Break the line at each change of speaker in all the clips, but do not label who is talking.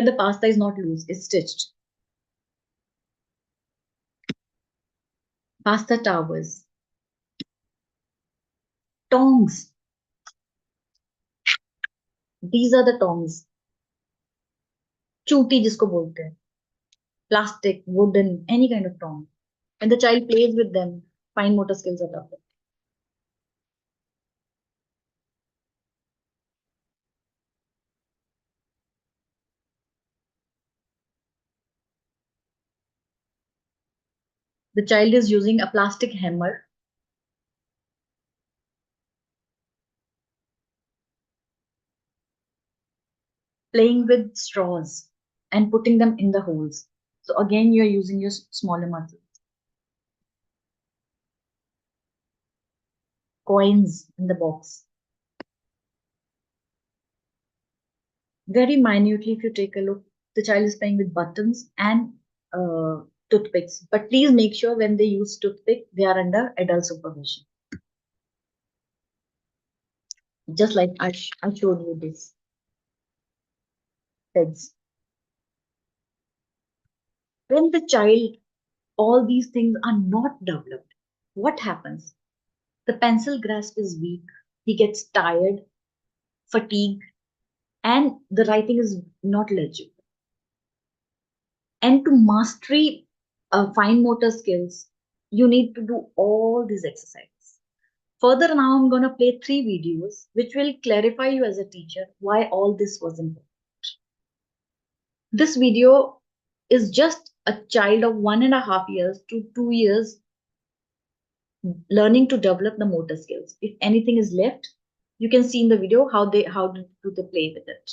The pasta is not loose, it's stitched. Pasta towers. Tongs. These are the tongs. Chuti जिसको बोलते हैं. Plastic, wooden, any kind of tong. When the child plays with them, fine motor skills are developed. The child is using a plastic hammer. Playing with straws and putting them in the holes. So again, you're using your smaller muscles. Coins in the box. Very minutely, if you take a look, the child is playing with buttons and toothpicks. But please make sure when they use toothpick, they are under adult supervision. Just like I showed you this. Heads. When the child, all these things are not developed, what happens? The pencil grasp is weak. He gets tired, fatigued, and the writing is not legible. And to mastery fine motor skills, you need to do all these exercises. Further, now I'm going to play 3 videos which will clarify you as a teacher why all this was important. This video is just a child of 1.5 years to 2 years learning to develop the motor skills. If anything is left, you can see in the video how do they play with it.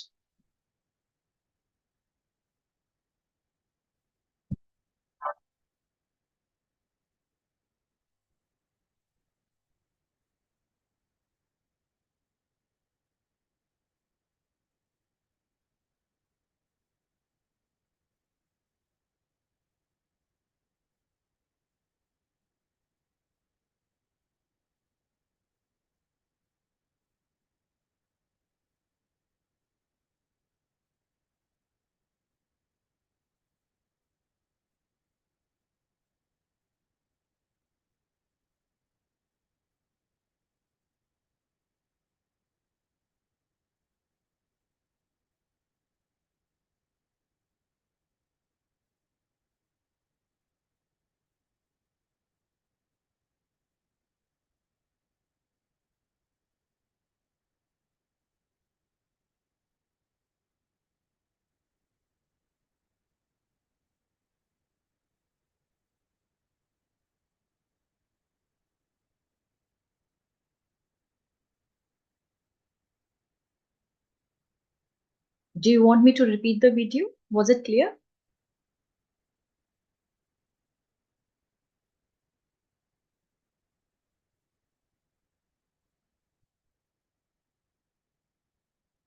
Do you want me to repeat the video? Was it clear?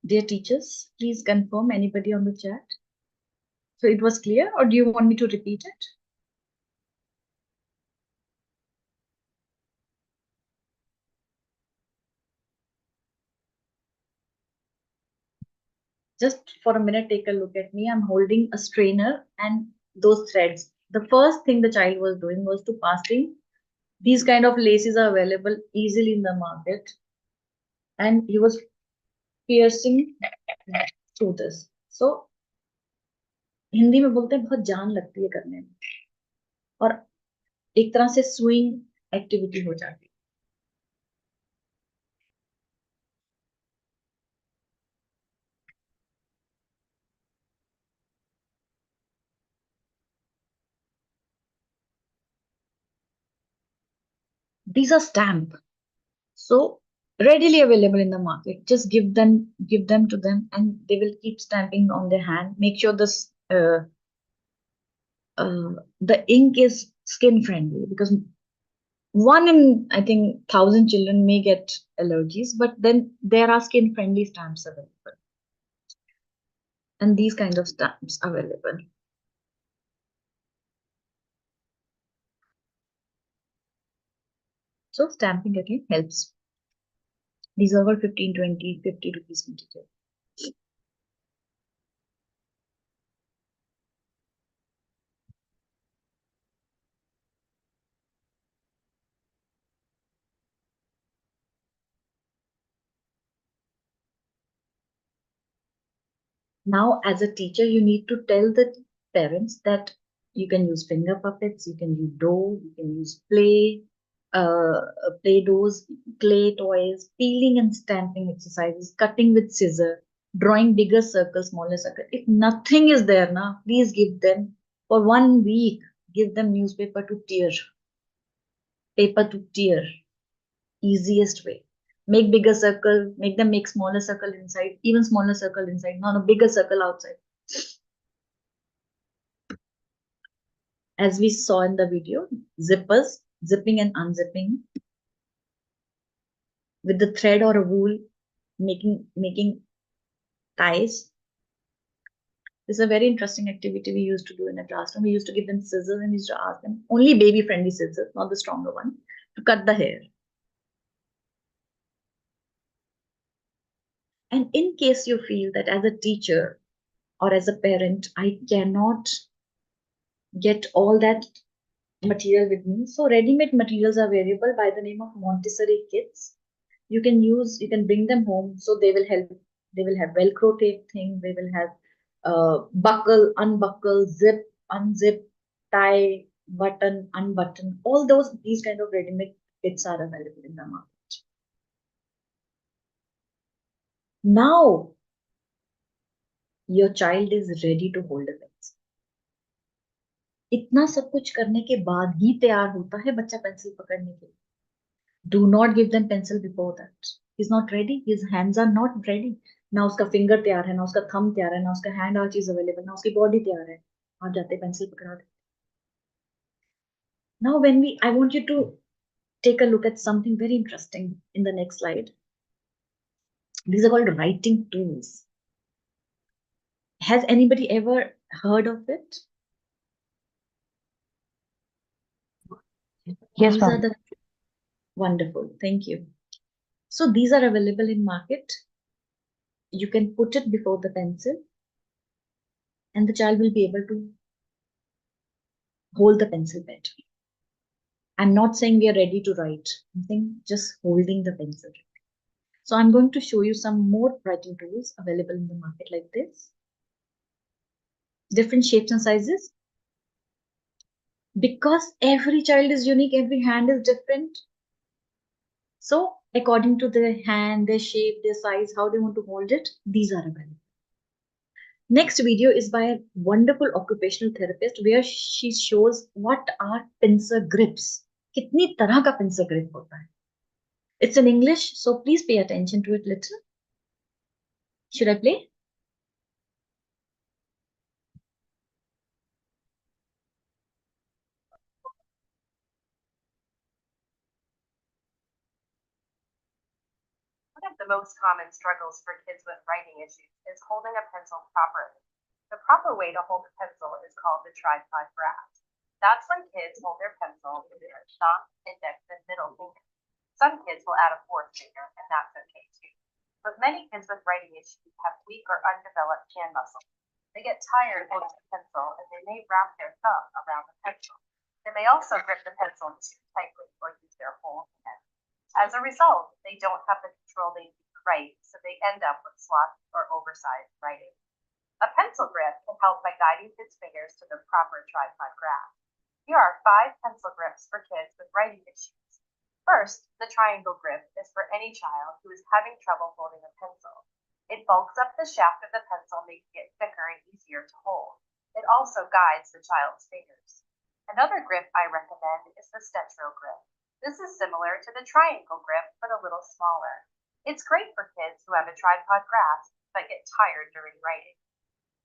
Dear teachers, please confirm anybody on the chat. So it was clear, or do you want me to repeat it? Just for a minute, take a look at me. I'm holding a strainer and those threads. The first thing the child was doing was to passing. These kind of laces are available easily in the market. And he was piercing through this. So Hindi में बोलते हैं बहुत जान लगती है करने में और एक तरह से स्विंग एक्टिविटी हो जाती है. These are stamp, so readily available in the market. Just give them to them, and they will keep stamping on their hand. Make sure this the ink is skin friendly, because 1 in I think 1,000 children may get allergies, but then there are skin friendly stamps available, and these kind of stamps available. So stamping again helps. These are all 15, 20, 50 rupees material. Now, as a teacher, you need to tell the parents that you can use finger puppets, you can use dough, you can use uh, play doughs, clay toys, peeling and stamping exercises, cutting with scissor, drawing bigger circles, smaller circles. If nothing is there now, please give them for 1 week. Give them newspaper to tear, paper to tear. Easiest way. Make bigger circle, make them make smaller circle inside, even smaller circle inside, not a bigger circle outside. As we saw in the video, zippers, zipping and unzipping with the thread or a wool, making ties. This is a very interesting activity we used to do in a classroom. We used to give them scissors and we used to ask them, only baby friendly scissors, not the stronger one, to cut the hair. And in case you feel that as a teacher or as a parent, I cannot get all that material with me. So ready-made materials are available by the name of Montessori kits. You can bring them home. So they will help. They will have Velcro tape thing. They will have buckle, unbuckle, zip, unzip, tie, button, unbutton. All these kind of ready-made kits are available in the market. Now your child is ready to hold a pencil. इतना सब कुछ करने के बाद ही तैयार होता है बच्चा पेंसिल पकड़ने के लिए. Do not give them pencil before that. He's not ready. His hands are not ready. ना उसका फिंगर तैयार है, ना उसका थंब तैयार है, ना उसका हैंड आर्च इज अवेलेबल, ना उसकी बॉडी तैयार है. आप जाते पेंसिल पकड़ा दे. Now I want you to take a look at something very interesting in the next slide. These are called writing tools. Has anybody ever heard of it?
Yes,
These are
ma'am.
the wonderful. Thank you. So these are available in market. You can put it before the pencil and the child will be able to hold the pencil better. I'm not saying we are ready to write. I'm saying just holding the pencil. So I'm going to show you some more writing tools available in the market like this. Different shapes and sizes. Because every child is unique, every hand is different. So according to their hand, their shape, their size, how they want to hold it, these are available. Next video is by a wonderful occupational therapist where she shows what are pincer grips. कितनी तरह का pincer grip होता है. It's in English, so please pay attention to it little. Should I play?
One of the most common struggles for kids with writing issues is holding a pencil properly. The proper way to hold a pencil is called the tripod grasp. That's when kids hold their pencil with their thumb, index, and middle finger. Some kids will add a fourth finger, and that's okay too. But many kids with writing issues have weak or undeveloped hand muscles. They get tired holding the pencil and they may wrap their thumb around the pencil. They may also grip the pencil too tightly or use their whole hand. As a result, they don't have the control they need to write, so they end up with sloppy or oversized writing. A pencil grip can help by guiding kids' fingers to the proper tripod grasp. Here are 5 pencil grips for kids with writing issues. First, the triangle grip is for any child who is having trouble holding a pencil. It bulks up the shaft of the pencil, making it thicker and easier to hold. It also guides the child's fingers. Another grip I recommend is the Stetro grip. This is similar to the triangle grip, but a little smaller. It's great for kids who have a tripod grasp, but get tired during writing.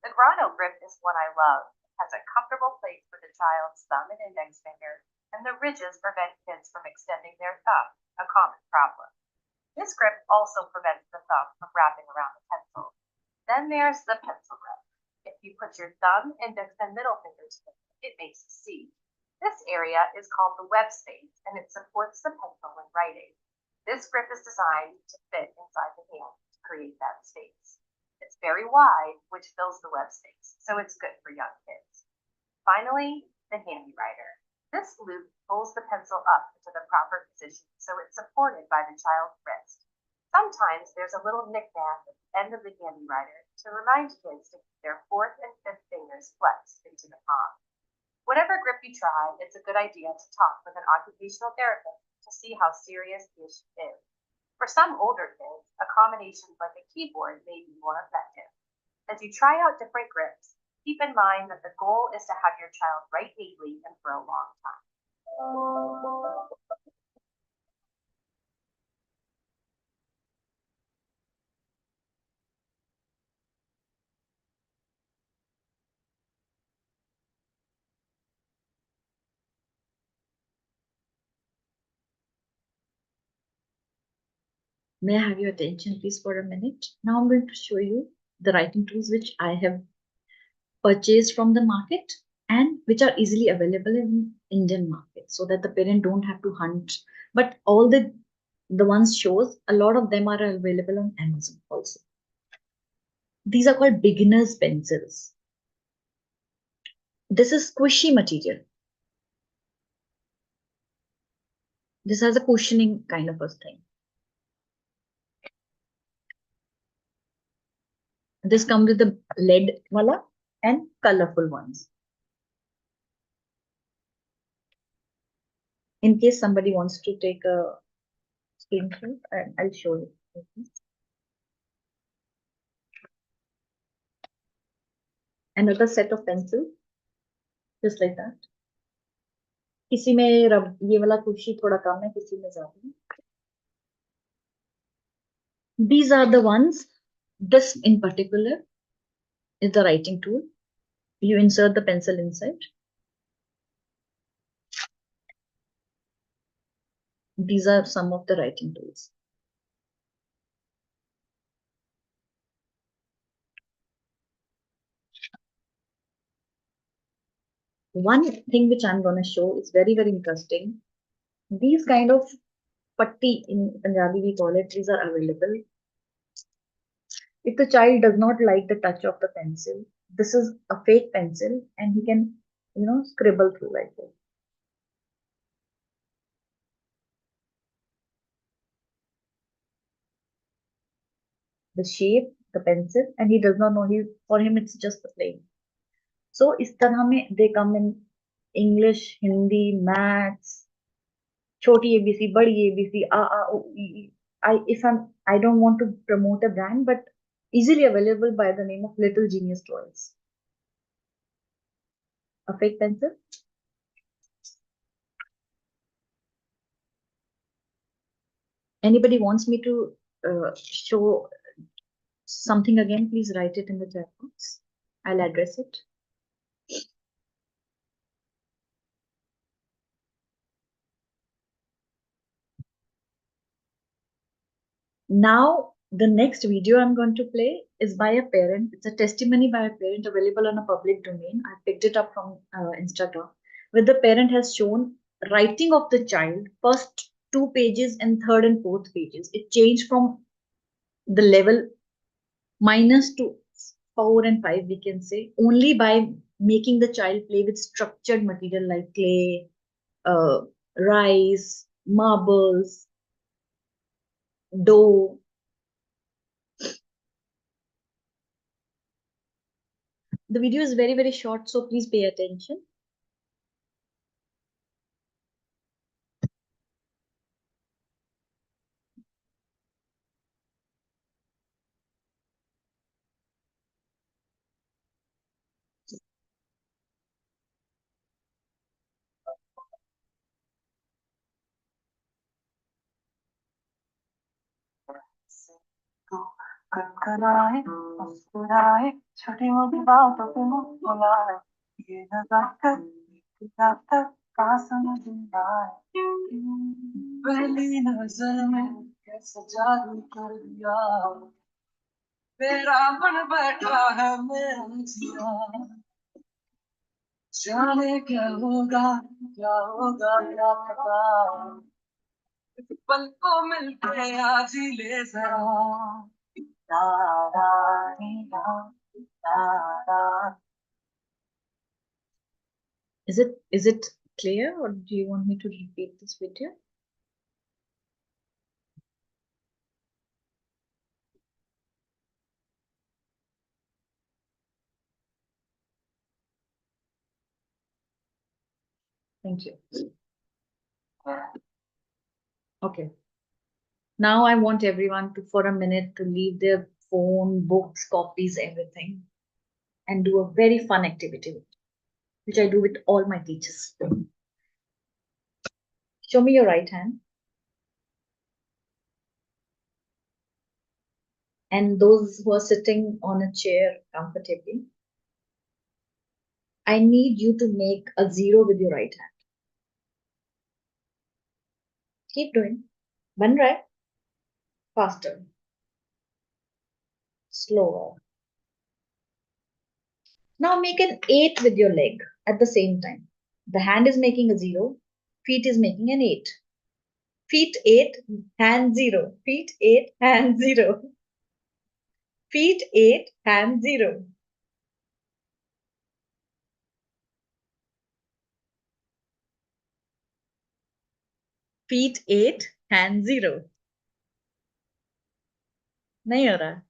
The Grano grip is one I love. It has a comfortable place for the child's thumb and index finger, and the ridges prevent kids from extending their thumb, a common problem. This grip also prevents the thumb from wrapping around the pencil. Then there's the pencil grip. If you put your thumb, index, and middle fingers together, it makes a C. This area is called the web space, and it supports the pencil when writing. This grip is designed to fit inside the hand to create that space. It's very wide, which fills the web space, so it's good for young kids. Finally, the handy writer. This loop pulls the pencil up into the proper position so it's supported by the child's wrist. Sometimes there's a little knick-knack at the end of the handy writer to remind kids to keep their fourth and fifth fingers flexed into the palm. Whatever grip you try, it's a good idea to talk with an occupational therapist to see how serious the issue is. For some older kids, accommodations like a keyboard may be more effective. As you try out different grips, keep in mind that the goal is to have your child write neatly and for a long time.
May I have your attention, please, for a minute? Now I'm going to show you the writing tools which I have purchased from the market and which are easily available in Indian market, so that the parent don't have to hunt. But all the ones shows, a lot of them are available on Amazon also. These are called beginners pencils. This is squishy material. This has a cushioning kind of a thing. This comes with the lead wala and colorful ones. In case somebody wants to take a screenshot, I'll show you. Okay. Another set of pencils, just like that. किसी में रब ये वाला कुशी थोड़ा कम है, किसी में ज्यादा है. These are the ones. This in particular is the writing tool. You insert the pencil inside. These are some of the writing tools. One thing which I'm going to show is very, very interesting. These kind of patti, in Punjabi we call it, these are available. If the child does not like the touch of the pencil, this is a fake pencil and he can, scribble through like this. The shape, the pencil, and he does not know, for him it's just a plain. So इस तरह में they come in English, Hindi, maths, छोटी ABC, बड़ी ABC, I don't want to promote a brand, but easily available by the name of Little Genius Toys. A fake pencil. Anybody wants me to show something again, please write it in the chat box. I'll address it. Now, the next video I'm going to play is by a parent. It's a testimony by a parent available on a public domain. I picked it up from Instagram, where the parent has shown writing of the child, first 2 pages and third and fourth pages. It changed from the level minus to 4 and 5, we can say, only by making the child play with structured material like clay, rice, marbles, dough. The video is very, very short, so please pay attention.
कनकनाए मुस्कुराए छोटी मोटी बातों पे मुंह फुलाए ये नजाकत का समझ आए पहली नजर में कैसे जादू कर दिया मेरा बन बैठा है मेरा जिया जाने क्या होगा क्या पता पल को मिलके आज ही ले जरा
Is it clear, or do you want me to repeat this video? Thank you. Okay. Now I want everyone to, for a minute, to leave their phone, books, copies, everything, and do a very fun activity, which I do with all my teachers. Show me your right hand. And those who are sitting on a chair comfortably, I need you to make a zero with your right hand. Keep doing. Ban raha hai? Faster. Slower. Now make an 8 with your leg at the same time. The hand is making a 0, feet is making an 8. Feet 8, hand 0. Feet 8, hand 0. Feet 8, hand 0. Feet 8, hand 0. नहीं हो रहा.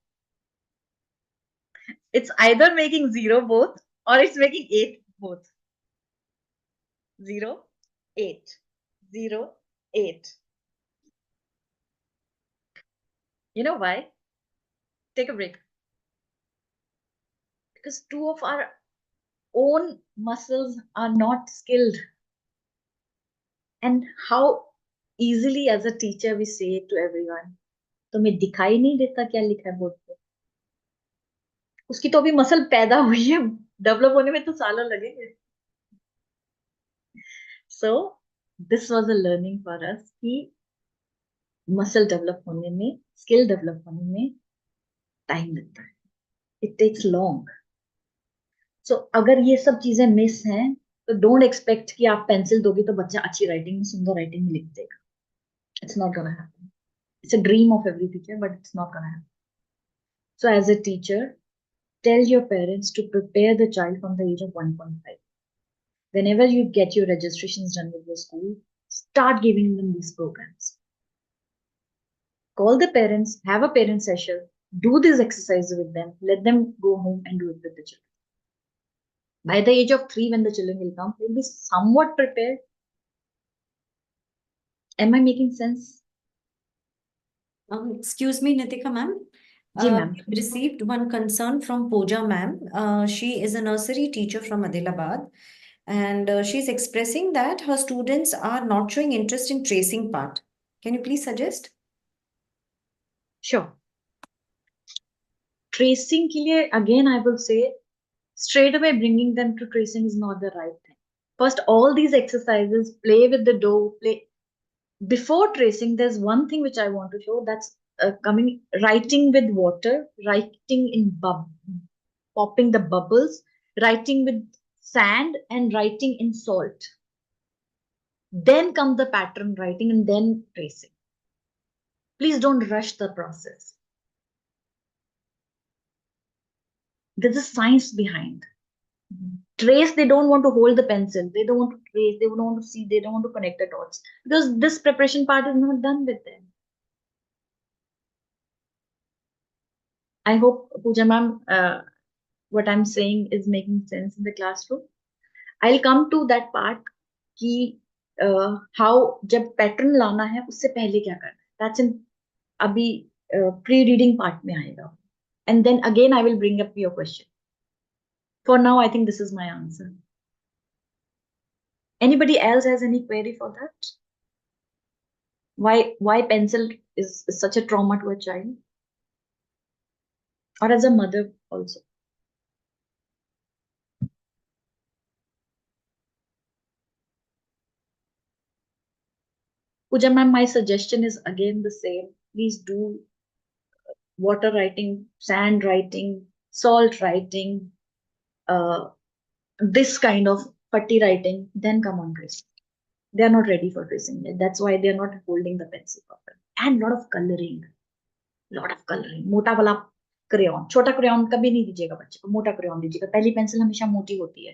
It's either making 0 both or it's making 8 both. 0, 8. 0, 8. You know why? Take a break. Because two of our own muscles are not skilled. And how easily as a teacher we say to everyone, तुम्हें दिखाई नहीं देता क्या लिखा है board पे? उसकी तो अभी मसल पैदा हुई है, डेवलप होने में तो सालों लगेंगे. So this was a learning for us कि मसल डेवलप होने में, स्किल डेवलप होने में टाइम लगता है. It takes long. So अगर ये सब चीजें मिस हैं तो डोंट एक्सपेक्ट कि आप पेंसिल दोगे तो बच्चा अच्छी राइटिंग में, सुंदर राइटिंग में लिख देगा. It's not gonna happen. It's a dream of every teacher, but it's not gonna happen. So as a teacher, tell your parents to prepare the child from the age of 1.5. Whenever you get your registrations done with your school, start giving them these programs. Call the parents, have a parent session, do these exercises with them, let them go home and do it with the children. By the age of 3, when the children will come, they'll be somewhat prepared. Am I making sense?
Excuse me, Nitika ma'am.
Ji, ma'am.
We received one concern from Pooja ma'am. She is a nursery teacher from Adilabad, and she's expressing that her students are not showing interest in tracing part. Can you please suggest?
Sure. Tracing के लिए, again, I will say, straight away bringing them to tracing is not the right thing. First, all these exercises, play with the dough, play. Before tracing, there's one thing which I want to show, that's writing with water, writing in popping the bubbles, writing with sand, and writing in salt. Then comes the pattern writing and then tracing. Please don't rush the process. There's a science behind. Trace, they don't want to hold the pencil, they don't want to trace, they don't want to see, they don't want to connect the dots, because this preparation part is not done with them. I hope, Pooja ma'am, what I'm saying is making sense in the classroom. I'll come to that part कि how जब pattern लाना है उससे पहले क्या करना है. That's in अभी pre-reading part में आएगा. And then again I will bring up your question. For now, I think this is my answer. Anybody else has any query for that? Why pencil is such a trauma to a child? Or as a mother also? Pooja ma'am, my suggestion is again the same. Please do water writing, sand writing, salt writing, this kind of putty writing, then come on tracing. They are not ready for tracing yet. That's why they are not holding the pencil properly. And lot of coloring. मोटा वाला crayon, छोटा crayon कभी नहीं दीजिएगा बच्चे को, मोटा crayon दीजिएगा. पहली पेंसिल हमेशा मोटी होती है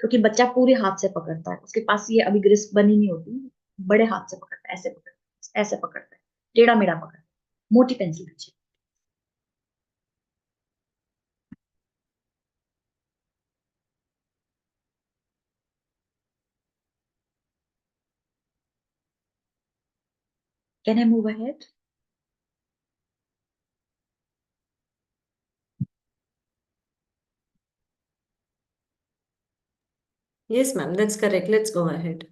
क्योंकि बच्चा पूरे हाथ से पकड़ता है, उसके पास ये अभी ग्रिस्प बनी नहीं होती. बड़े हाथ से पकड़ता है, ऐसे पकड़ता है, टेढ़ा मेढ़ा पकड़ता है. मोटी पेंसिल दीजिए. Can I move ahead?
Yes, ma'am, that's correct. Let's go ahead.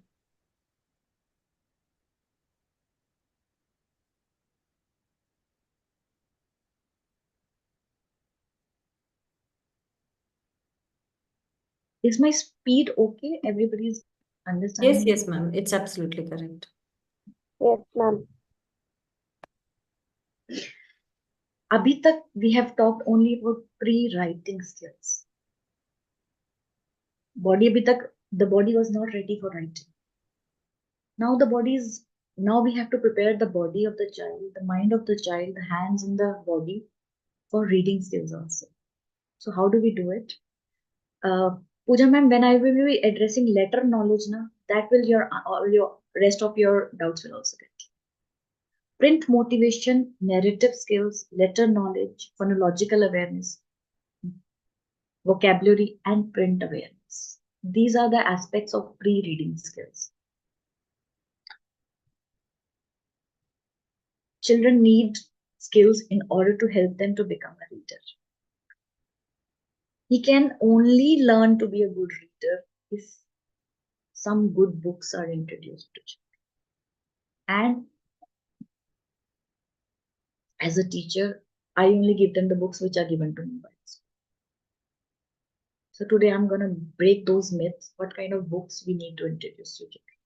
Is my speed okay? Everybody's understanding?
Yes, ma'am, it's absolutely correct.
Yes, ma'am.
Abhi tak we have talked only about pre-writing skills. The body was not ready for writing. Now we have to prepare the body of the child, the mind of the child, the hands and the body for reading skills also. So how do we do it? Pooja ma'am, when I will be addressing letter knowledge now, that will all your rest of your doubts will also get. Print motivation, narrative skills, letter knowledge, phonological awareness, vocabulary, and print awareness. These are the aspects of pre-reading skills. Children need skills in order to help them to become a reader. He can only learn to be a good reader if some good books are introduced to children. And as a teacher, I only give them the books which are given to me by the school. So today I'm going to break those myths, what kind of books we need to introduce to children.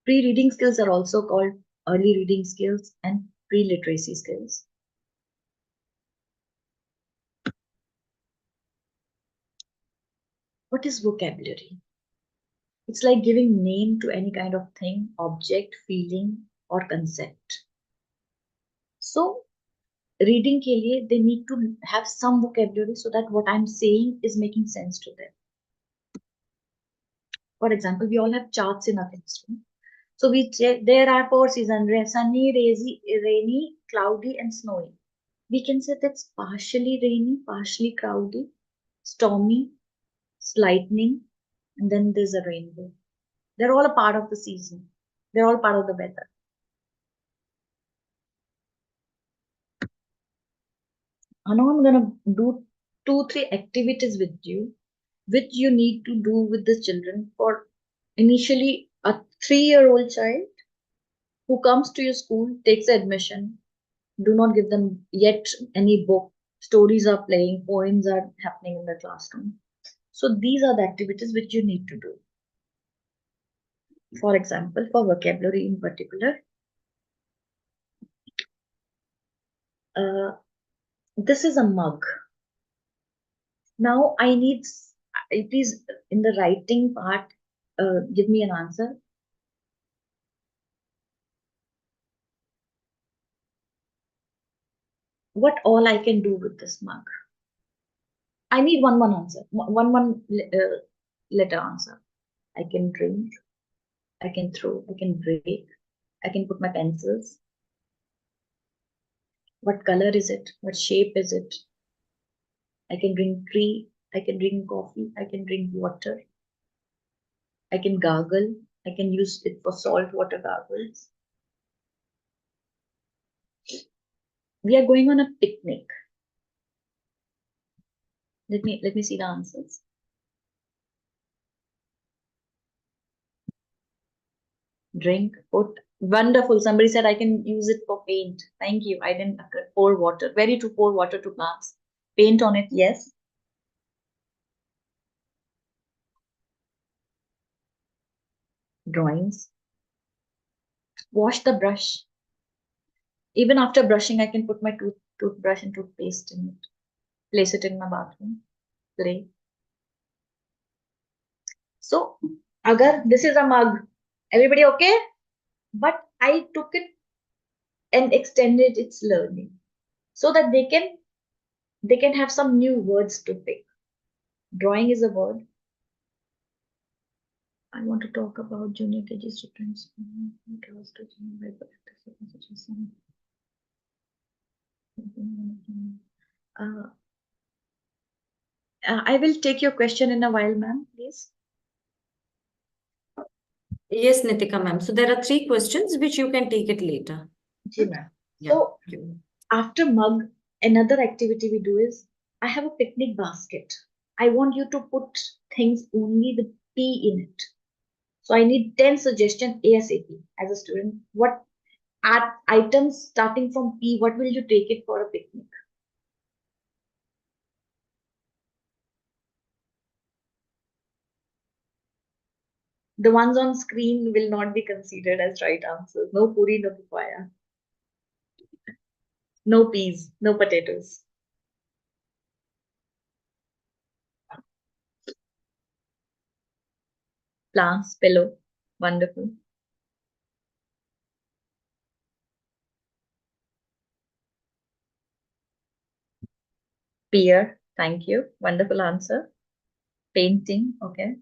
Pre-reading skills are also called early reading skills and pre-literacy skills. What is vocabulary? It's like giving name to any kind of thing, object, feeling, or concept. So, reading ke liye, they need to have some vocabulary so that what I'm saying is making sense to them. For example, we all have charts in our classroom. So we say there are 4 seasons: sunny, rainy, cloudy, and snowy. We can say that's partially rainy, partially cloudy, stormy, lightning, and then there's a rainbow. They're all a part of the season. They're all part of the weather. Now I'm gonna do 2-3 activities with you, which you need to do with the children. For initially a 3-year-old child who comes to your school, takes admission. Do not give them yet any book. Stories are playing, poems are happening in the classroom. So these are the activities which you need to do. For example, for vocabulary in particular, this is a mug. Now I need, please in the writing part, give me an answer. What all I can do with this mug? I need one answer, one letter answer. I can drink, I can throw, I can break, I can put my pencils. What color is it? What shape is it? I can drink tea, I can drink coffee, I can drink water. I can gargle, I can use it for salt water gargles. We are going on a picnic. Let me see the answers. Drink, put. Wonderful. Somebody said I can use it for paint. Thank you. I didn't pour water. Very to pour water to plants. Paint on it, yes. Drawings. Wash the brush. Even after brushing, I can put my toothbrush and toothpaste in it. Place it in my bathroom. Play. So, agar this is a mug. Everybody okay? But I took it and extended its learning so that they can have some new words to pick. Drawing is a word. I want to talk about junior KG students. I will take your question in a while, ma'am, please.
Yes, Nitika ma'am. So there are 3 questions which you can take it later.
Ji ma'am.
Yeah.
So after mug, another activity we do is I have a picnic basket. I want you to put things only with P in it. So I need 10 suggestions ASAP as a student. What items starting from P, what will you take it for a picnic? The ones on screen will not be considered as right answers. No puri, no papaya. No peas, no potatoes. Plants, pillow. Wonderful. Pear. Thank you. Wonderful answer. Painting. Okay.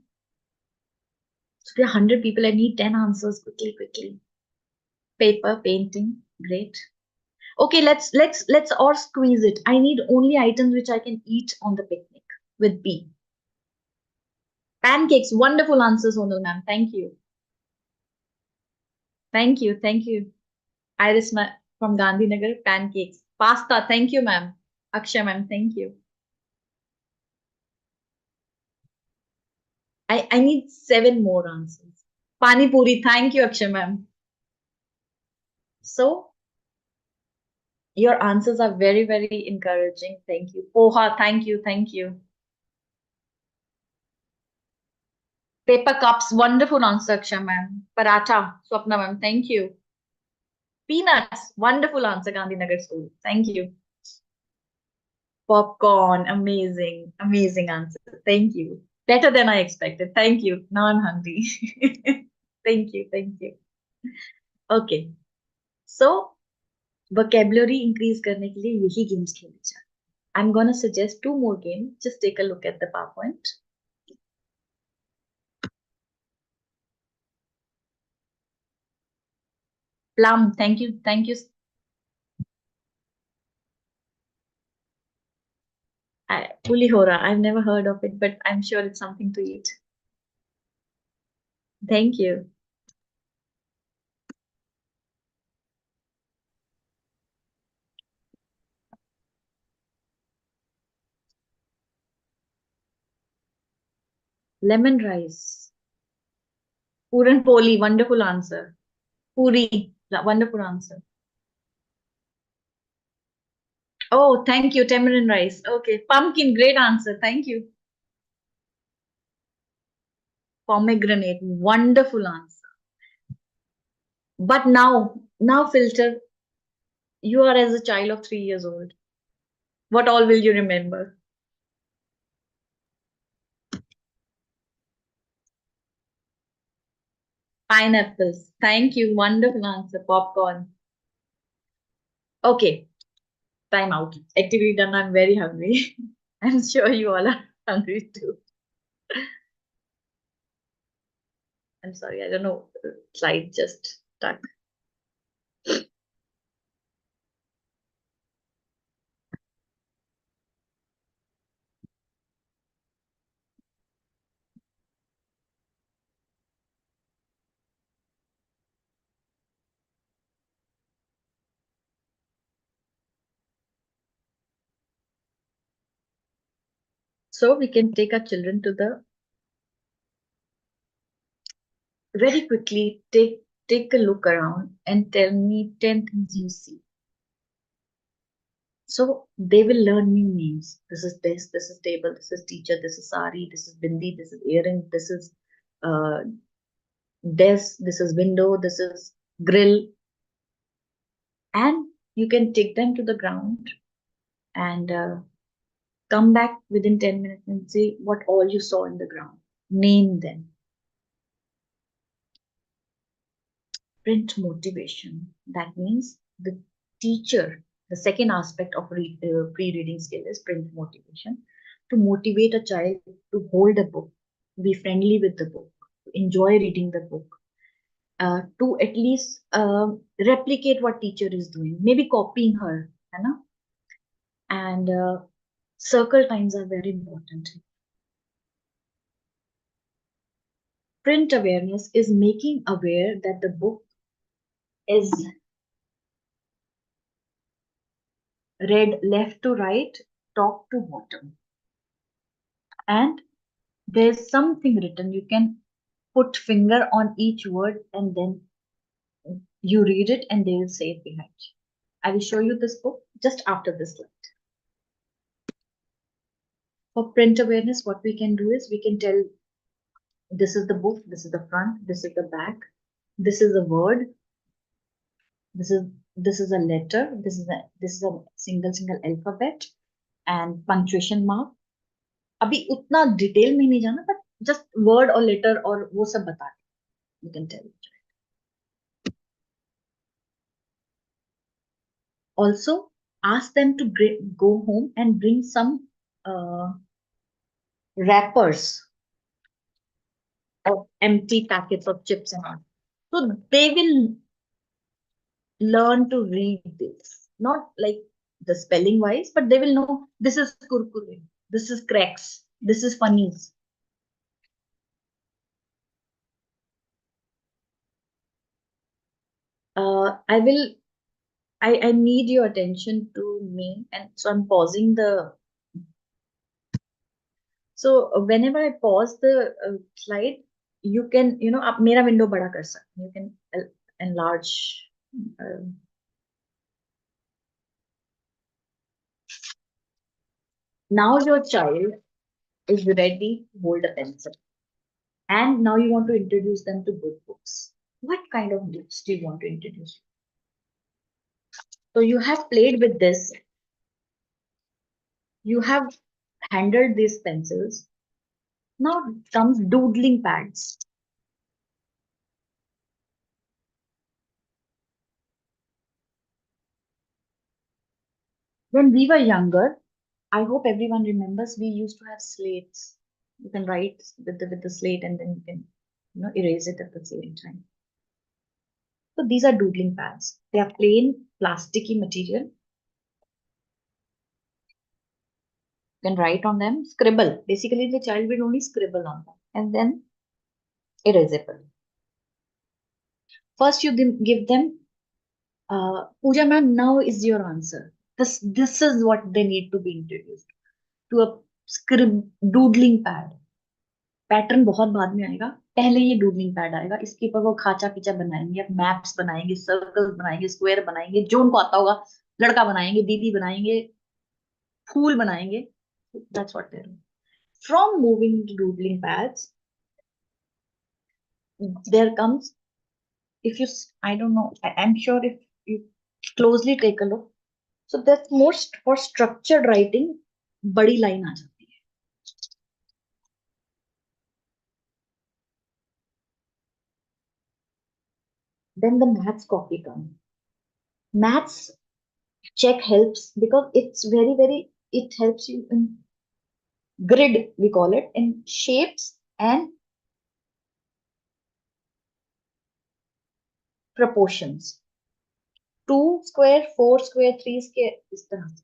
So there are 100 people. I need 10 answers quickly, quickly. Paper, painting. Great. Okay, let's or squeeze it. I need only items which I can eat on the picnic with B. Pancakes. Wonderful answer, Sonal ma'am. Thank you. Thank you. Thank you. Iris from Gandhinagar. Pancakes. Pasta. Thank you, ma'am. Akshay ma'am. Thank you. I need 7 more answers. Pani Puri. Thank you, Akshay ma'am. So, your answers are very, very encouraging. Thank you. Poha. Thank you. Thank you. Paper cups. Wonderful answer, Akshay ma'am. Paratha. Swapna ma'am. Thank you. Peanuts. Wonderful answer, Gandhinagar School. Thank you. Popcorn. Amazing. Amazing answer. Thank you. Better than I expected. Thank you. Now I'm hungry. Thank you. Thank you. Okay. So, vocabulary increase करने के लिए यही games खेले जाए. I'm gonna suggest 2 more games. Just take a look at the PowerPoint. Plum. Thank you. Thank you. Pulihora. I've never heard of it, but I'm sure it's something to eat. Thank you. Lemon rice. Puran poli. Wonderful answer. Puri. Wonderful answer. Oh, thank you. Tamarind rice. Okay. Pumpkin. Great answer. Thank you. Pomegranate. Wonderful answer. But now filter. You are as a child of 3 years old. What all will you remember? Pineapples. Thank you. Wonderful answer. Popcorn. Okay. Time out. Activity done. I'm very hungry. I'm sure you all are hungry too. I'm sorry. I don't know. The slide just stuck. So we can take our children to the very quickly take a look around and tell me 10 things you see. So they will learn new names. This is desk, this is table, this is teacher, this is sari, this is bindi, this is earring, this is desk, this is window, this is grill. And you can take them to the ground and come back within 10 minutes and say what all you saw in the ground. Name them. Print motivation. That means the teacher, the second aspect of pre-reading skill is print motivation. To motivate a child to hold a book, be friendly with the book, enjoy reading the book, to at least replicate what teacher is doing, maybe copying her, है ना? And circle times are very important. print awareness is making aware that the book is read left to right, top to bottom, and there's something written. You can put finger on each word and then you read it and they will say it behind you. I will show you this book just after this slide. For print awareness, what we can do is we can tell this is the book, this is the front, this is the back, this is a word, this is a letter, this is a single alphabet and punctuation mark. अभी उतना detail में नहीं जाना, but just word or letter और वो सब बता दें. You can tell. Also, ask them to go home and bring some wrappers of empty packets of chips and all. So they will learn to read this. Not like the spelling wise, but they will know this is kurkure, this is cracks, this is funnies. I need your attention to me, and so I'm pausing the. So whenever I pause the slide, you can, आप मेरा window बड़ा कर सकते हैं. You can enlarge. Now your child is ready to hold a pencil, and now you want to introduce them to good books. What kind of books do you want to introduce? So you have played with this. You have handled these pencils. Now comes doodling pads. When we were younger, I hope everyone remembers, we used to have slates. You can write with the slate and then you can erase it at the same time. So these are doodling pads. They are plain plasticky material. You can write on them, scribble. Basically, the child will only scribble on them and then erasable. First, you give them, Pooja ma'am, now is your answer. This is what they need to be introduced to a doodling pad. Pattern बहुत बाद में आएगा, पहले ये doodling pad आएगा. इसके ऊपर वो खाचा पीचा बनाएंगे, मैप्स बनाएंगे, सर्कल्स बनाएंगे, स्क्वायर बनाएंगे, जो उनको आता होगा. लड़का बनाएंगे, दीदी बनाएंगे, फूल बनाएंगे. That's what they're doing. From moving to doodling pads, there comes, if you, I don't know, I'm sure if you closely take a look, so that's more for structured writing, बड़ी लाइन आ जाती है. Then the maths copy comes. Maths check helps because it's it helps you in grid, we call it, in shapes and proportions. 2 square, 4 square, 3 square, इस तरह से.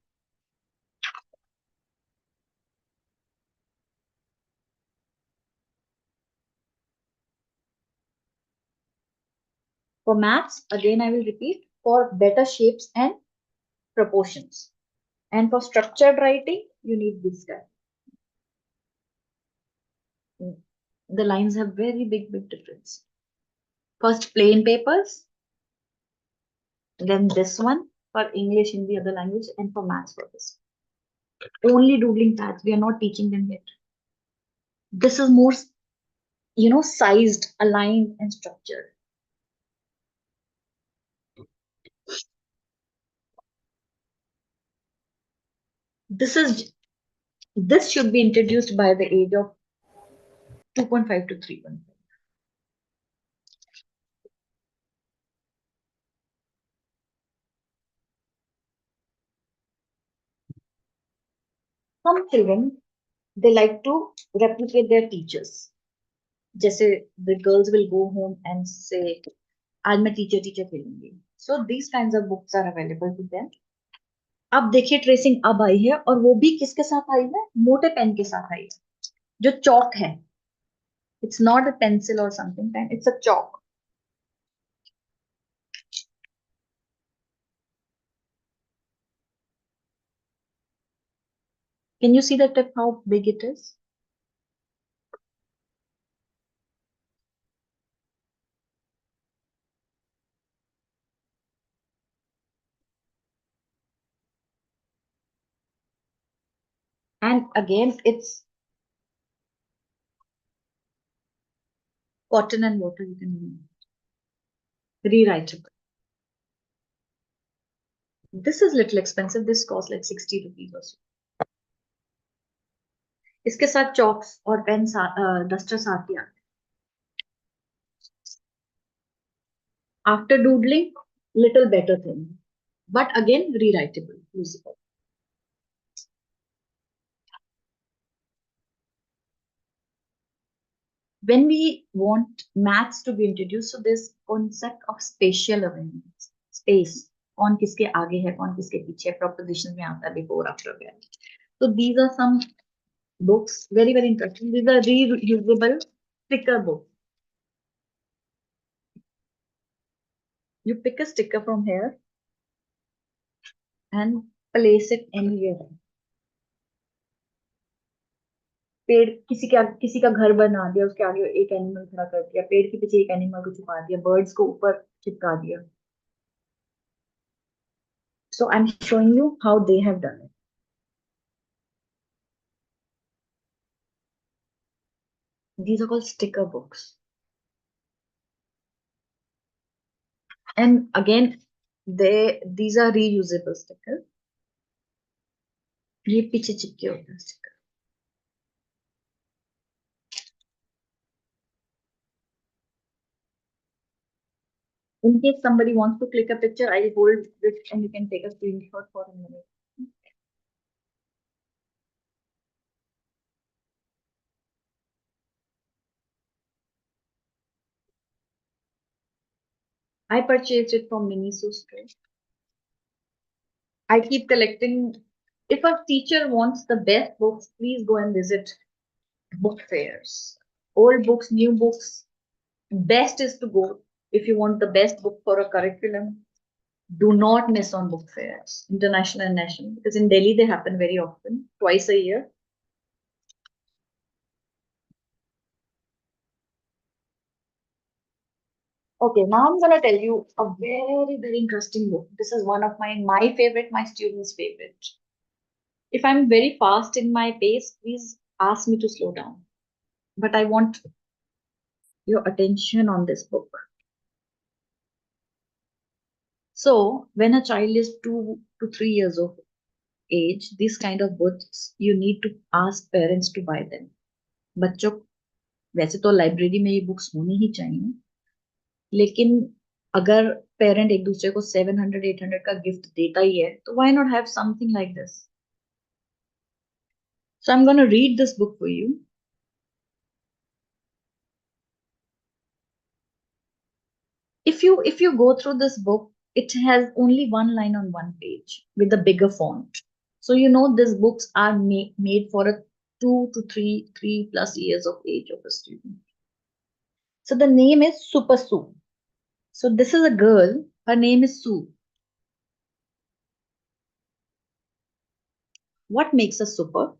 For maths, again I will repeat, for better shapes and proportions. And for structured writing, you need this guy. The lines have very big difference. First plain papers, then this one for English in the other language, and for maths for this. Only doodling pads, we are not teaching them yet. This is more, sized, aligned, and structured. This should be introduced by the age of 2.5 to 3.5. Some children, they like to replicate their teachers. जैसे the girls will go home and say, आज मैं teacher खेलूंगी. So these kinds of books are available to them. अब देखिए tracing अब आई है, और वो भी किसके साथ आई है? मोटे पेन के साथ आई है, जो चौक है. It's not a pencil or something, it's a chalk. Can you see the tip, how big it is? And again, it's cotton and water, you can rewrite it. This is little expensive. This costs like 60 rupees or so. इसके साथ chalks और pens dusters आती हैं. After doodling, little better thing, but again rewritable, usable. When we want maths to be introduced, so this concept of spatial awareness, space, कौन किसके आगे है, कौन किसके पीछे, proposition में आता है, before, after, where. So these are some books, very very interesting. These are reusable sticker books. You pick a sticker from here and place it anywhere. पेड़ किसी का घर बना दिया, उसके आगे एक एनिमल खड़ा कर दिया, पेड़ के पीछे एक एनिमल को छुपा दिया, बर्ड्स को ऊपर चिपका दिया. So I'm showing you how they have done it. These are called sticker books. And again, these are reusable stickers. ये पीछे चिपके होते हैं sticker. In case somebody wants to click a picture, I'll hold it and you can take a screenshot for a minute. I purchased it from Miniso store. I keep collecting. If a teacher wants the best books, please go and visit book fairs. Old books, new books. Best is to go if you want the best book for a curriculum. Do not miss on book fairs, international and national, because in Delhi they happen very often, twice a year. Okay, now I'm gonna tell you a very, very interesting book. This is one of my favorite, my students' favorite. If I'm very fast in my pace, please ask me to slow down. But I want your attention on this book. So, when a child is 2 to 3 years of age, these kind of books, you need to ask parents to buy them. बच्चों वैसे तो library में ये books होनी ही चाहिए, लेकिन अगर parent एक दूसरे को 700-800 का गिफ्ट देता ही है, तो why not have something like this? So I'm going to read this book for you. If you go through this book, it has only one line on one page with a bigger font. So you know these books are made for a 2 to 3+ years of age of a student. So the name is Super Sue. So this is a girl. Her name is Sue. What makes a super?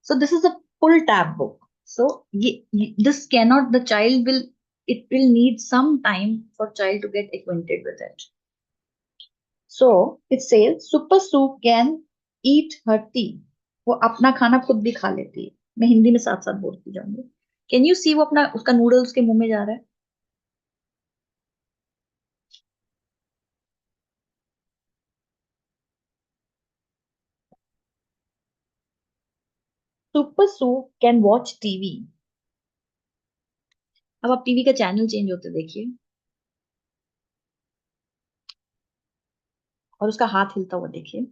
So this is a full tab book. So this cannot, the child will, it will need some time for child to get acquainted with it. So it says Super Sue can eat her tea. वो अपना खाना खुद भी खा लेती है. मैं हिंदी में साथ साथ बोलती जाऊंगी. Can you see वो अपना उसका नूडल उसके मुंह में जा रहा है? Super Sue can watch TV. अब आप टीवी का चैनल चेंज होते देखिए और उसका हाथ हिलता हुआ देखिए.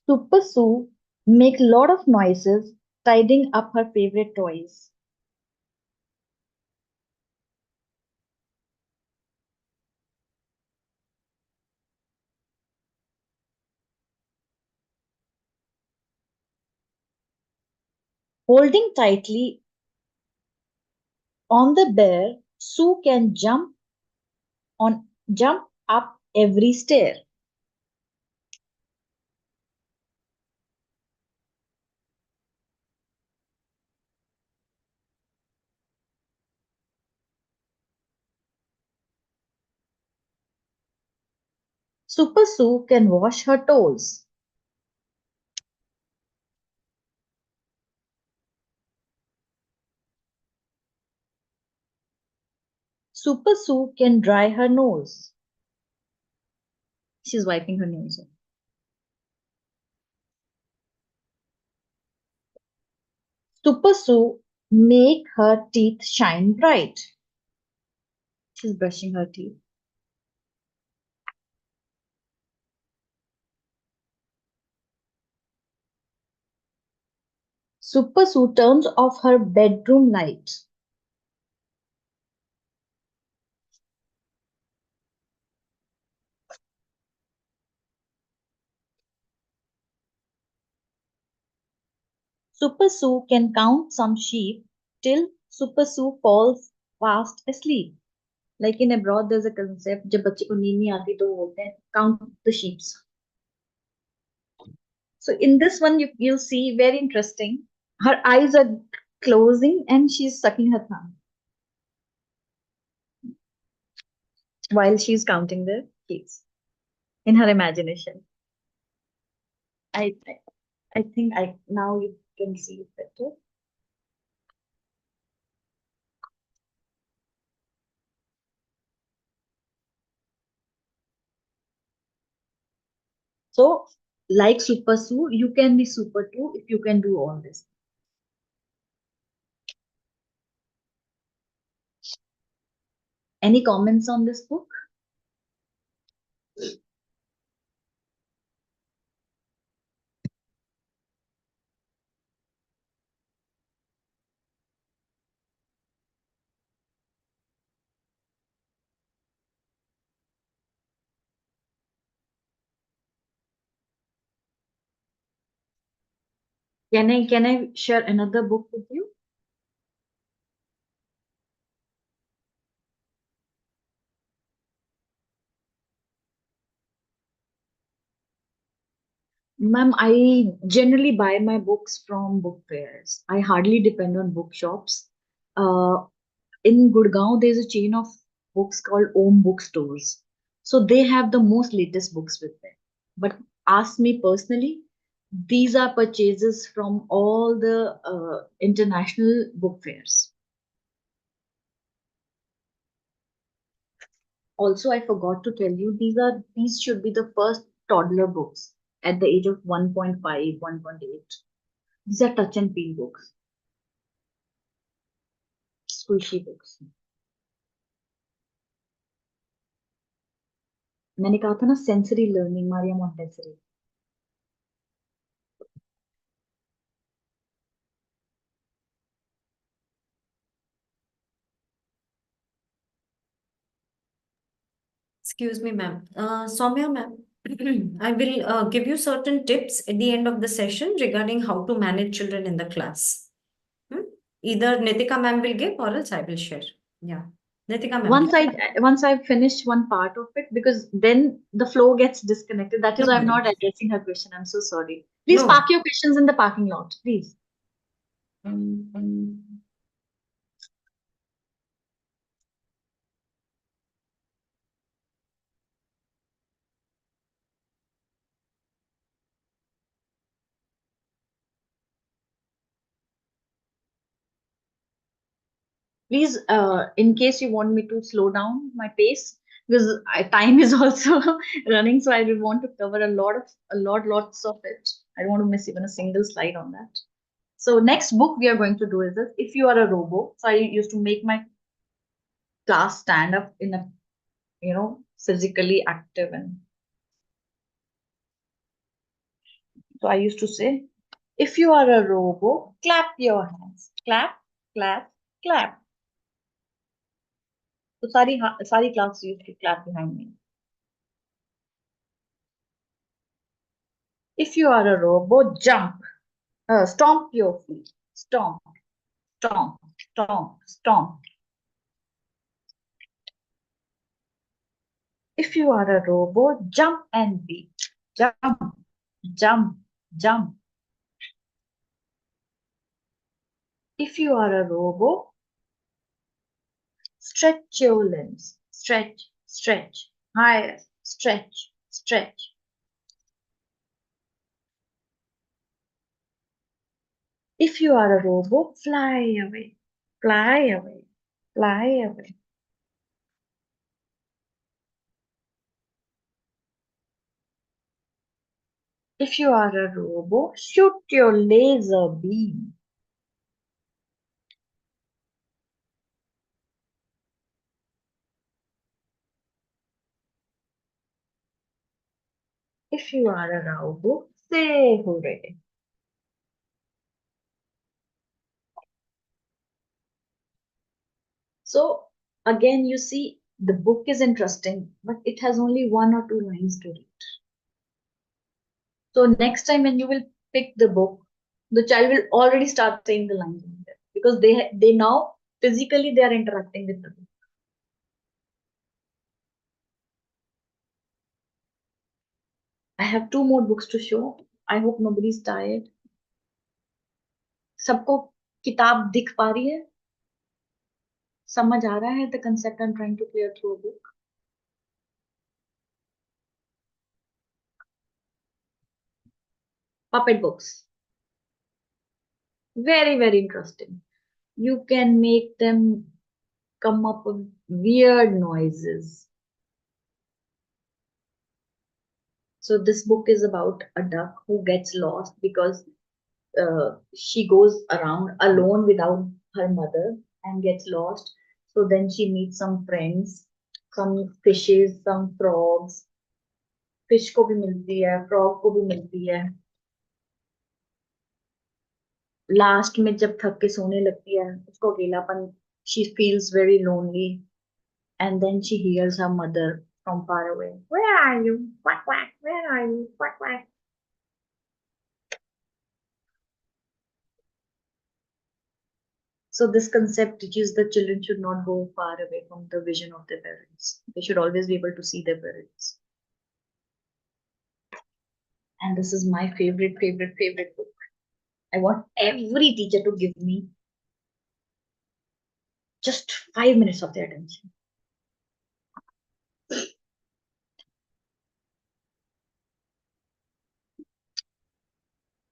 Super Sue make lot of noises tidying up her favorite toys. Holding tightly on the bear, Sue can jump up every stair. Super Sue can wash her toes. Super Sue can dry her nose. She's wiping her nose. Super Sue make her teeth shine bright. She's brushing her teeth. Super Sue turns off her bedroom light. Super Sue can count some sheep till Super Sue falls fast asleep. Like in abroad, there's a concept, जब बच्चे को नींद नहीं आती तो वो बोलते हैं count the sheep. So in this one, you'll see very interesting. Her eyes are closing and she's sucking her thumb while she's counting the sheep in her imagination. I I think I now you can see it better. So, like Super Sue, you can be super too if you can do all this. Any comments on this book? Can I share another book with you? Ma'am, I generally buy my books from book fairs. I hardly depend on bookshops. In Gurgaon, there's a chain of books called Om Bookstores. So they have the most latest books with them. But ask me personally, these are purchases from all the international book fairs. Also, I forgot to tell you, these should be the first toddler books at the age of 1.5, 1.8. These are touch and feel books, squishy books. मैंने कहा था ना sensory learning Maria Montessori.
Excuse me, ma'am. Soumya, ma'am, I will give you certain tips at the end of the session regarding how to manage children in the class. Either Nitika ma'am will give or else I will share. Yeah. Nitika ma'am.
Once I finish one part of it, because then the flow gets disconnected. That is
No
why I'm not
worries.
addressing her question. I'm so sorry. Please
No.
park your questions in the parking lot, please. Please, in case you want me to slow down my pace, because time is also running, so I will want to cover lots of it. I don't want to miss even a single slide on that. So next book we are going to do is this. If you are a robo, so I used to make my class stand up in a, physically active, and so I used to say, if you are a robo, clap your hands, clap, clap, clap. So sari class used to clap behind me. If you are a robo, jump, stomp your feet. stomp, stomp, stomp, stomp. If you are a robot, jump and beat. Jump, jump, jump. If you are a robot, stretch your limbs. Stretch, stretch. Higher, stretch, stretch. If you are a robot, fly away, fly away, fly away. If you are a robot, shoot your laser beam. If you are a robot, say hooray. So again, you see, the book is interesting, but it has only 1 or 2 lines to read. So next time when you will pick the book, the child will already start saying the lines in there because they now physically they are interacting with the book. I have 2 more books to show. I hope nobody is tired. सबको किताब दिख पा रही है? समझ आ रहा है the concept I'm trying to clear through a book? Puppet books. Very, very interesting. You can make them come up with weird noises. So this book is about a duck who gets lost because she goes around alone without her mother and gets lost. So then she meets some friends, some fishes, some frogs. Fish को भी मिलती है, frog को भी मिलती है. Last में जब थक के सोने लगती है, उसको अकेलापन, she feels very lonely, and then she hears her mother from far away. Where are you? Quack quack. Where are you? Quack quack. So this concept teaches the children should not go far away from the vision of their parents. They should always be able to see their parents. And this is my favorite, favorite, favorite book. I want every teacher to give me just 5 minutes of their attention.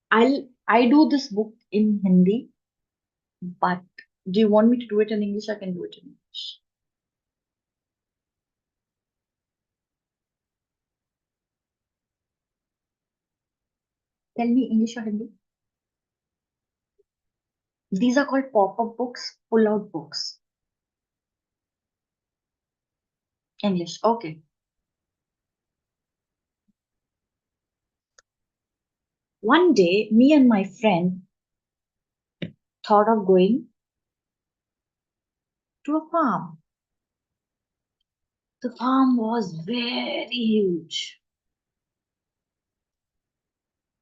I do this book in Hindi, but do you want me to do it in English? I can do it in English. Tell me English or Hindi. These are called pop-up books, pull-out books. English, okay. One day, me and my friend thought of going to a farm. The farm was very huge.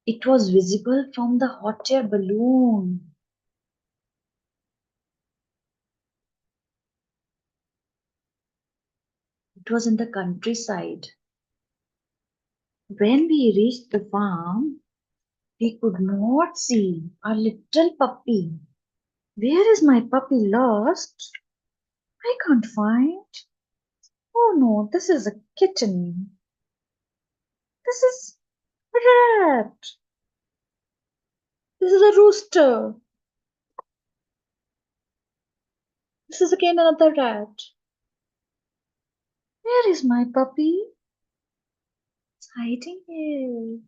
It was visible from the hot air balloon. It was in the countryside. When we reached the farm, we could not see our little puppy. Where is my puppy lost? I can't find. Oh no, this is a kitten. This is a rat. This is a rooster. This is again another rat. Where is my puppy? It's hiding here.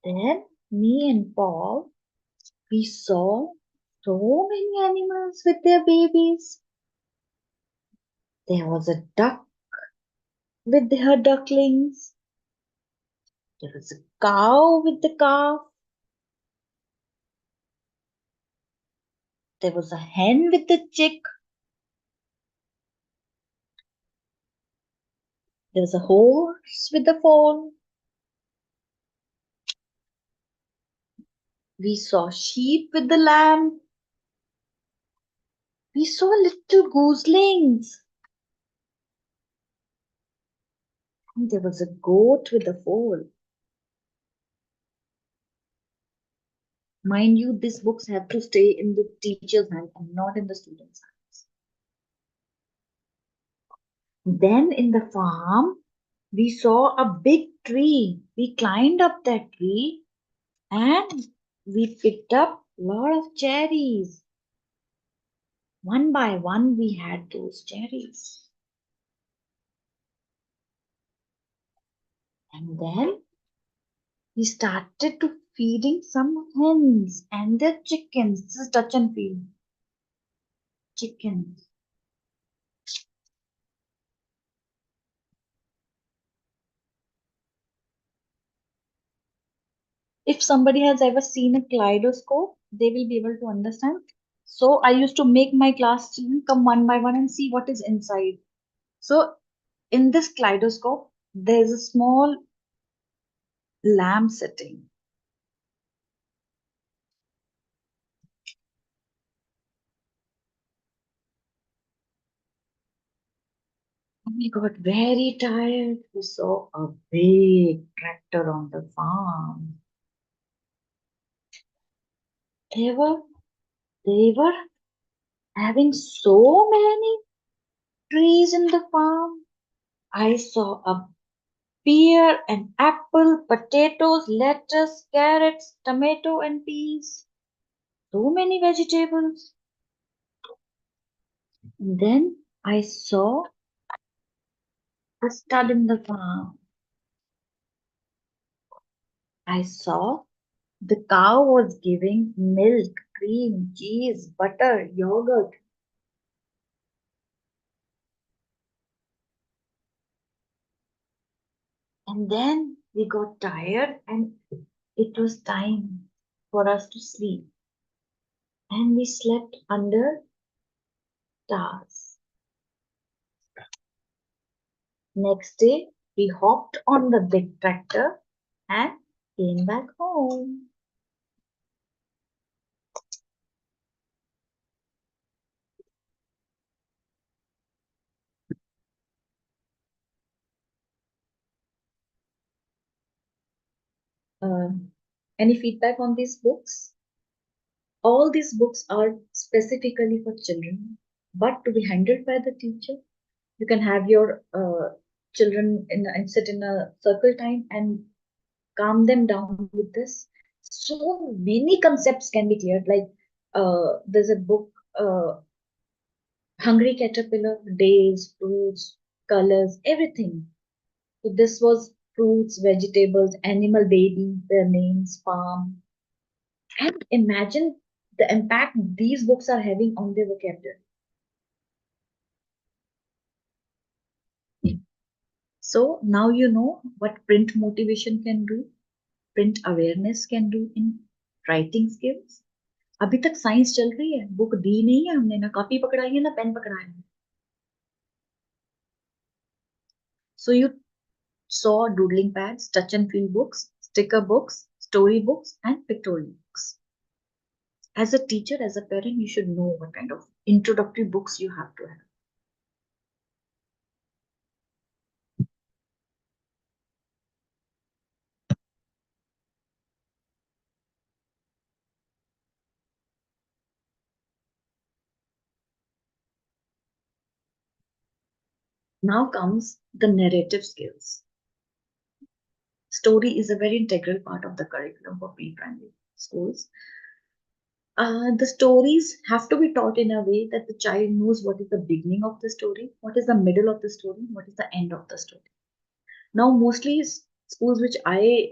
Then me and Paul, we saw so many animals with their babies. There was a duck with her ducklings. There was a cow with the calf. There was a hen with the chick. There was a horse with the foal. We saw sheep with the lamb. We saw little goslings. And there was a goat with a foal. Mind you, these books have to stay in the teacher's hand and not in the student's hands. Then in the farm, we saw a big tree. We climbed up that tree and we picked up a lot of cherries. One by one, we had those cherries. And then we started to feeding some hens and their chickens. This is touch and feel. Chickens. If somebody has ever seen a kaleidoscope, they will be able to understand. So I used to make my class children come one by one and see what is inside. So in this kaleidoscope, there's a small lamb sitting. We got very tired. We saw a big tractor on the farm. They were having so many trees in the farm. I saw a pear, an apple, potatoes, lettuce, carrots, tomato, and peas. So many vegetables. And then I saw a stud in the farm. I saw the cow was giving milk, cream, cheese, butter, yogurt. And then we got tired and it was time for us to sleep. And we slept under stars. Next day, we hopped on the big tractor and came back home. Uh, any feedback on these books? All these books are specifically for children, but to be handled by the teacher. You can have your children and sit in a circle time and calm them down with this. So many concepts can be cleared. Like there's a book, Hungry Caterpillar, days, fruits, colors, everything. So this was fruits, vegetables, animal baby, their names, farm. And imagine the impact these books are having on their vocabulary. So now you know what print motivation can do, print awareness can do in writing skills. अभी तक science चल रही है, book दी नहीं है हमने, ना copy पकड़ाई है ना पेन पकड़ाया है. So you saw doodling pads, touch and feel books, sticker books, story books, and pictorial books. As a teacher, as a parent, you should know what kind of introductory books you have to have. Now comes the narrative skills. Story is a very integral part of the curriculum for pre-primary schools. The stories have to be taught in a way that the child knows what is the beginning of the story, what is the middle of the story, what is the end of the story. Now, mostly schools which I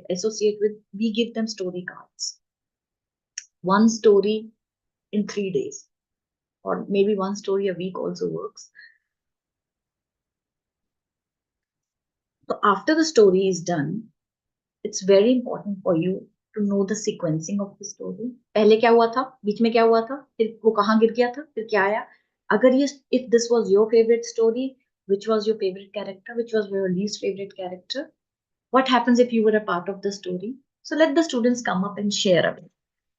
associate with, we give them story cards. One story in 3 days, or maybe one story a week also works. So after the story is done, it's very important for you to know the sequencing of the story. पहले क्या हुआ था, बीच में क्या हुआ था, फिर वो कहाँ गिर गया था, फिर क्या आया. अगर ये, if this was your favorite story, which was your favorite character, which was your least favorite character, what happens if you were a part of the story, So let the students come up and share a bit.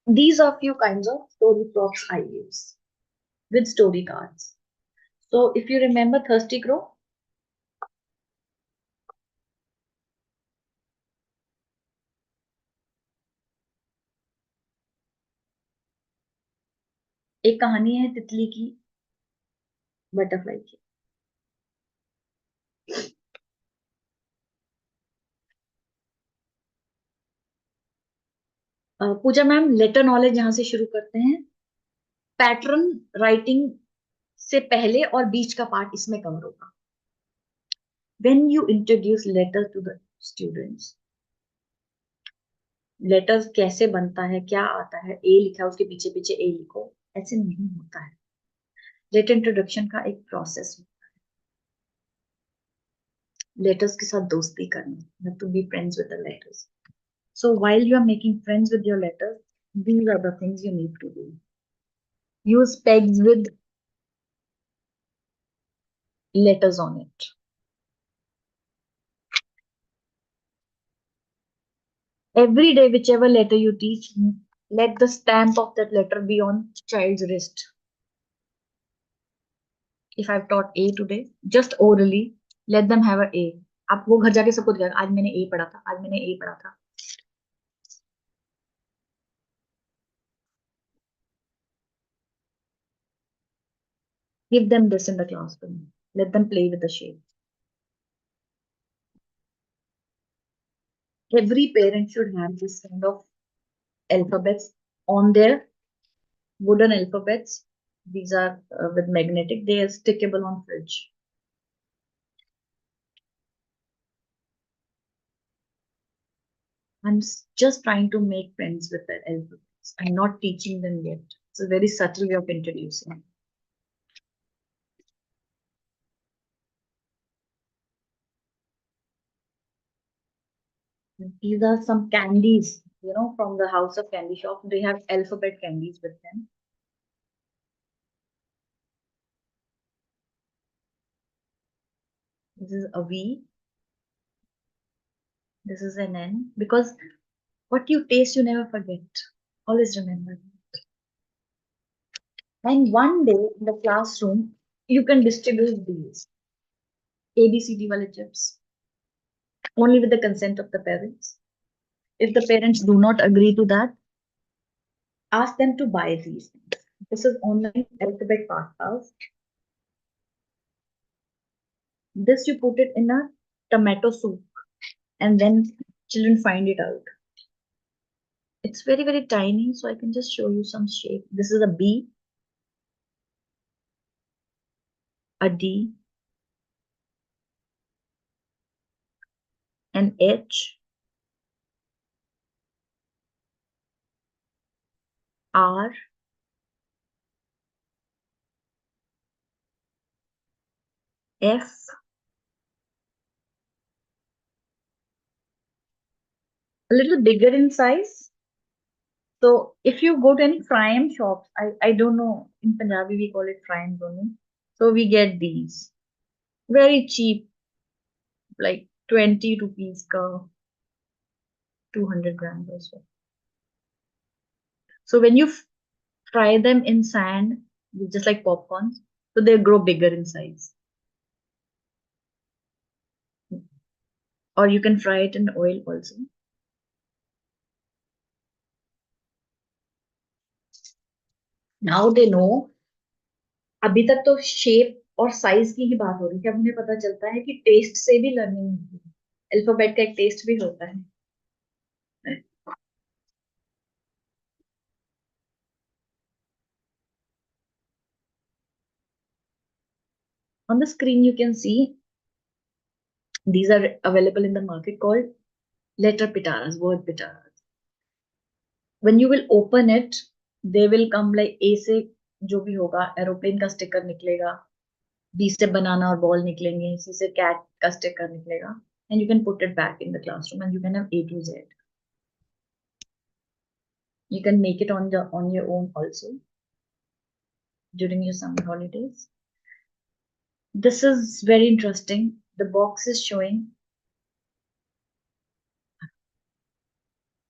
These are few kinds of story props I use with story cards. So if you remember Thirsty Crow, एक कहानी है तितली की, butterfly की. पूजा ma'am, letter knowledge यहां से शुरू करते हैं. पैटर्न राइटिंग से पहले और बीच का पार्ट इसमें कवर होगा. When you introduce letter to the students, letters कैसे बनता है, क्या आता है, ए लिखा है उसके पीछे पीछे ए लिखो, ऐसे नहीं होता है. लेटर इंट्रोडक्शन का एक प्रोसेस होता है. लेटर्स के साथ दोस्ती करना, you have to be friends with the letters. So while you are making friends with your letters, these are the things you need to do. Use pegs with letters on it. Every day, whichever letter you teach, let the stamp of that letter be on child's wrist. If I've taught A today, just orally, let them have a A. आप वो घर जाके सबको दिखाएगा, आज मैंने A पढ़ा था, आज मैंने A पढ़ा था. Give them this in the classroom. Let them play with the shape. Every parent should have this kind of alphabets on their wooden alphabets. These are with magnetic. They are stickable on fridge. I'm just trying to make friends with the alphabets. I'm not teaching them yet. It's a very subtle way of introducing. These are some candies, from the house of candy shop. They have alphabet candies with them. This is a V. This is an N. Because what you taste, you never forget. Always remember. And one day in the classroom, you can distribute these ABCD wale chips only with the consent of the parents. If the parents do not agree to that, ask them to buy these things. This is online alphabet pastas. This you put it in a tomato soup and then children find it out. It's very, very tiny, so I can just show you some shape. This is a B, a D, an H, R, F, a little bigger in size. So if you go to any fry shops, I don't know, in Punjabi we call it fry only. So we get these. Very cheap, like 20 rupees ka 200 grams or so. So when you fry them in sand, just like popcorns, so they grow bigger in size. Or you can fry it in oil also. Now they know. अभी तक तो shape और size की ही बात हो रही थी. अब मुझे पता चलता है कि टेस्ट से भी लर्निंग होती है. अल्फाबेट का एक टेस्ट भी होता है. On the screen you can see these are available in the market called letter pitaras, word pitaras. When you will open it, they will come like A से जो भी होगा, एरोप्लेन का स्टिकर निकलेगा, B से बनाना और बॉल निकलेंगे, C से कैट का स्टिकर निकलेगा, and you can put it back in the classroom and you can have A to Z. You can make it on your own also during your summer holidays. This is very interesting. The box is showing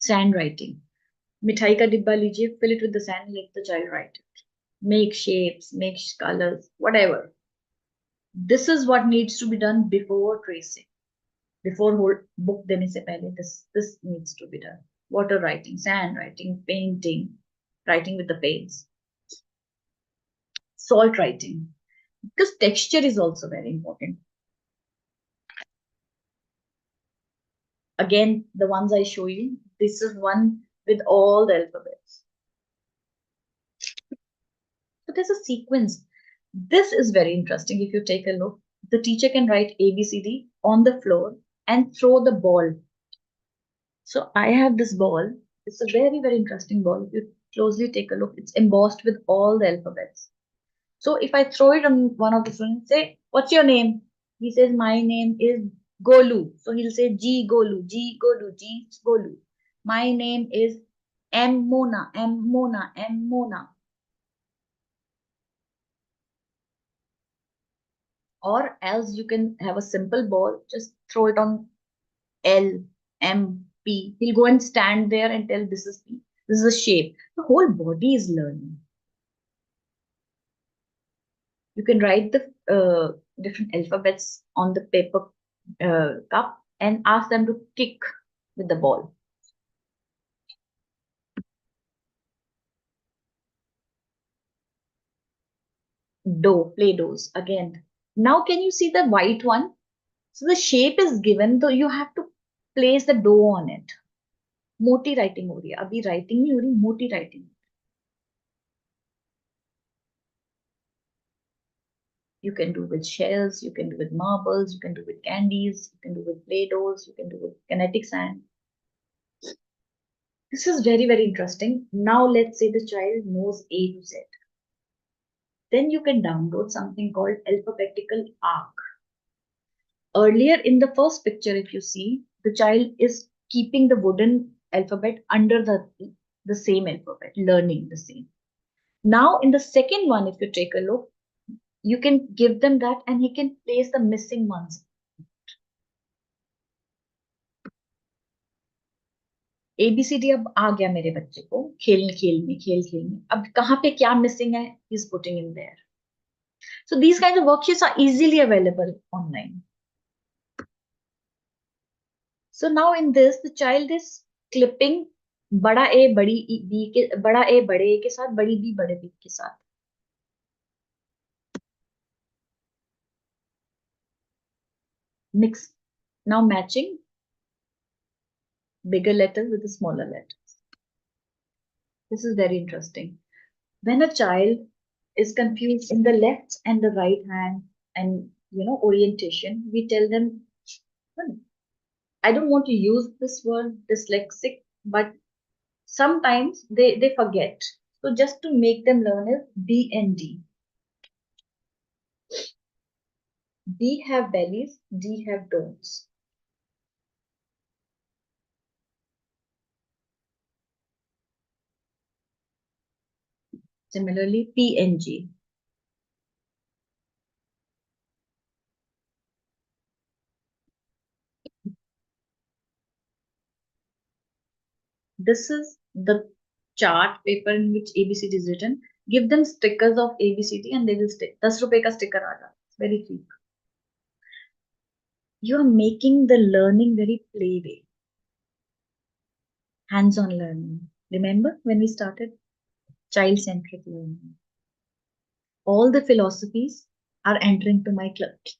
Sand writing. मिठाई का डिब्बा लीजिए, fill it with the sand, let the child write it. Make shapes, make colors, whatever. This is what needs to be done before tracing. Before whole book देने से पहले this needs to be done. Water writing, sand writing, painting, writing with the paints. Salt writing, because texture is also very important. Again, the ones I show you, this is one with all the alphabets. So there's a sequence. This is very interesting. If you take a look, the teacher can write ABCD on the floor and throw the ball. So I have this ball. It's a very, very interesting ball. If you closely take a look, it's embossed with all the alphabets. So if I throw it on one of the students, say, what's your name? He says, my name is Golu. So he'll say G Golu, G Golu, G Golu. My name is M Mona, M Mona, M Mona. Or else you can have a simple ball, just throw it on L, M, P. He'll go and stand there and tell this is P. This is a shape. The whole body is learning. You can write the different alphabets on the paper cup and ask them to kick with the ball. Dough, play doughs again. Now can you see the white one? So the shape is given, though you have to place the dough on it. मोटी writing हो रही है, अभी writing नहीं हो रही, मोटी writing. You can do with shells, you can do with marbles, you can do with candies, you can do with play-dohs, you can do with kinetic sand. This is very, very interesting. Now let's say the child knows A to Z. Then you can download something called alphabetical arc. Earlier in the first picture, if you see, the child is keeping the wooden alphabet under the same alphabet, learning the same. Now in the second one, if you take a look, you can give them that and he can place the missing ones. ABCD अब आ गया मेरे बच्चे को खेल खेल में अब कहाँ पे क्या missing है, he's putting in there. So these kinds of worksheets are easily available online. So now in this, the child is clipping बड़ा A बड़ी B के बड़ा A बड़े A के साथ, बड़ी B बड़े B के साथ. Mix. Now matching bigger letters with the smaller letters. This is very interesting. When a child is confused in the left and the right hand and orientation, we tell them, I don't want to use this word dyslexic, but sometimes they forget. So just to make them learn is B and D. B have bellies, D have don'ts. Similarly, P and G. This is the chart paper in which ABCD is written. Give them stickers of ABCD and they will stick. 10 रुपए का sticker आ जाता. It's very cheap. You are making the learning very play way. Hands-on learning. Remember when we started? Child-centric learning. All the philosophies are entering to my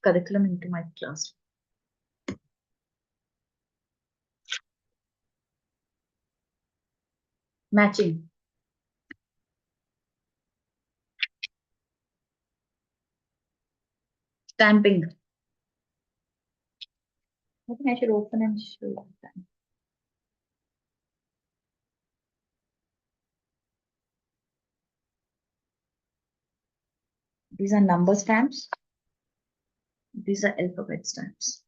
curriculum into my class. Matching. Stamping. I think I should open and show you that. These are number stamps. These are alphabet stamps.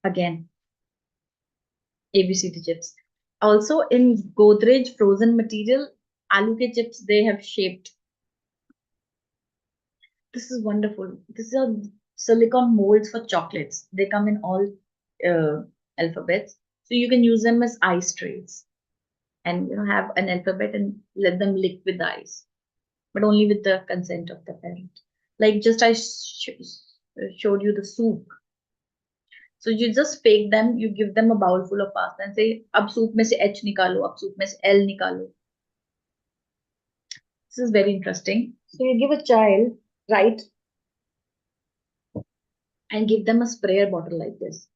Again, ABCD chips. Also in Godrej frozen material, aloo ke chips they have shaped. This is wonderful. These are silicone molds for chocolates. They come in all alphabets, so you can use them as ice trays, and have an alphabet and let them lick with the ice, but only with the consent of the parent. Like just I showed you the soup. So you just fake them. You give them a bowl full of pasta and say, "Ab soup mein se H nikalo, ab soup mein se L nikalo." This is very interesting. So you give a child, right, and give them a sprayer bottle like this.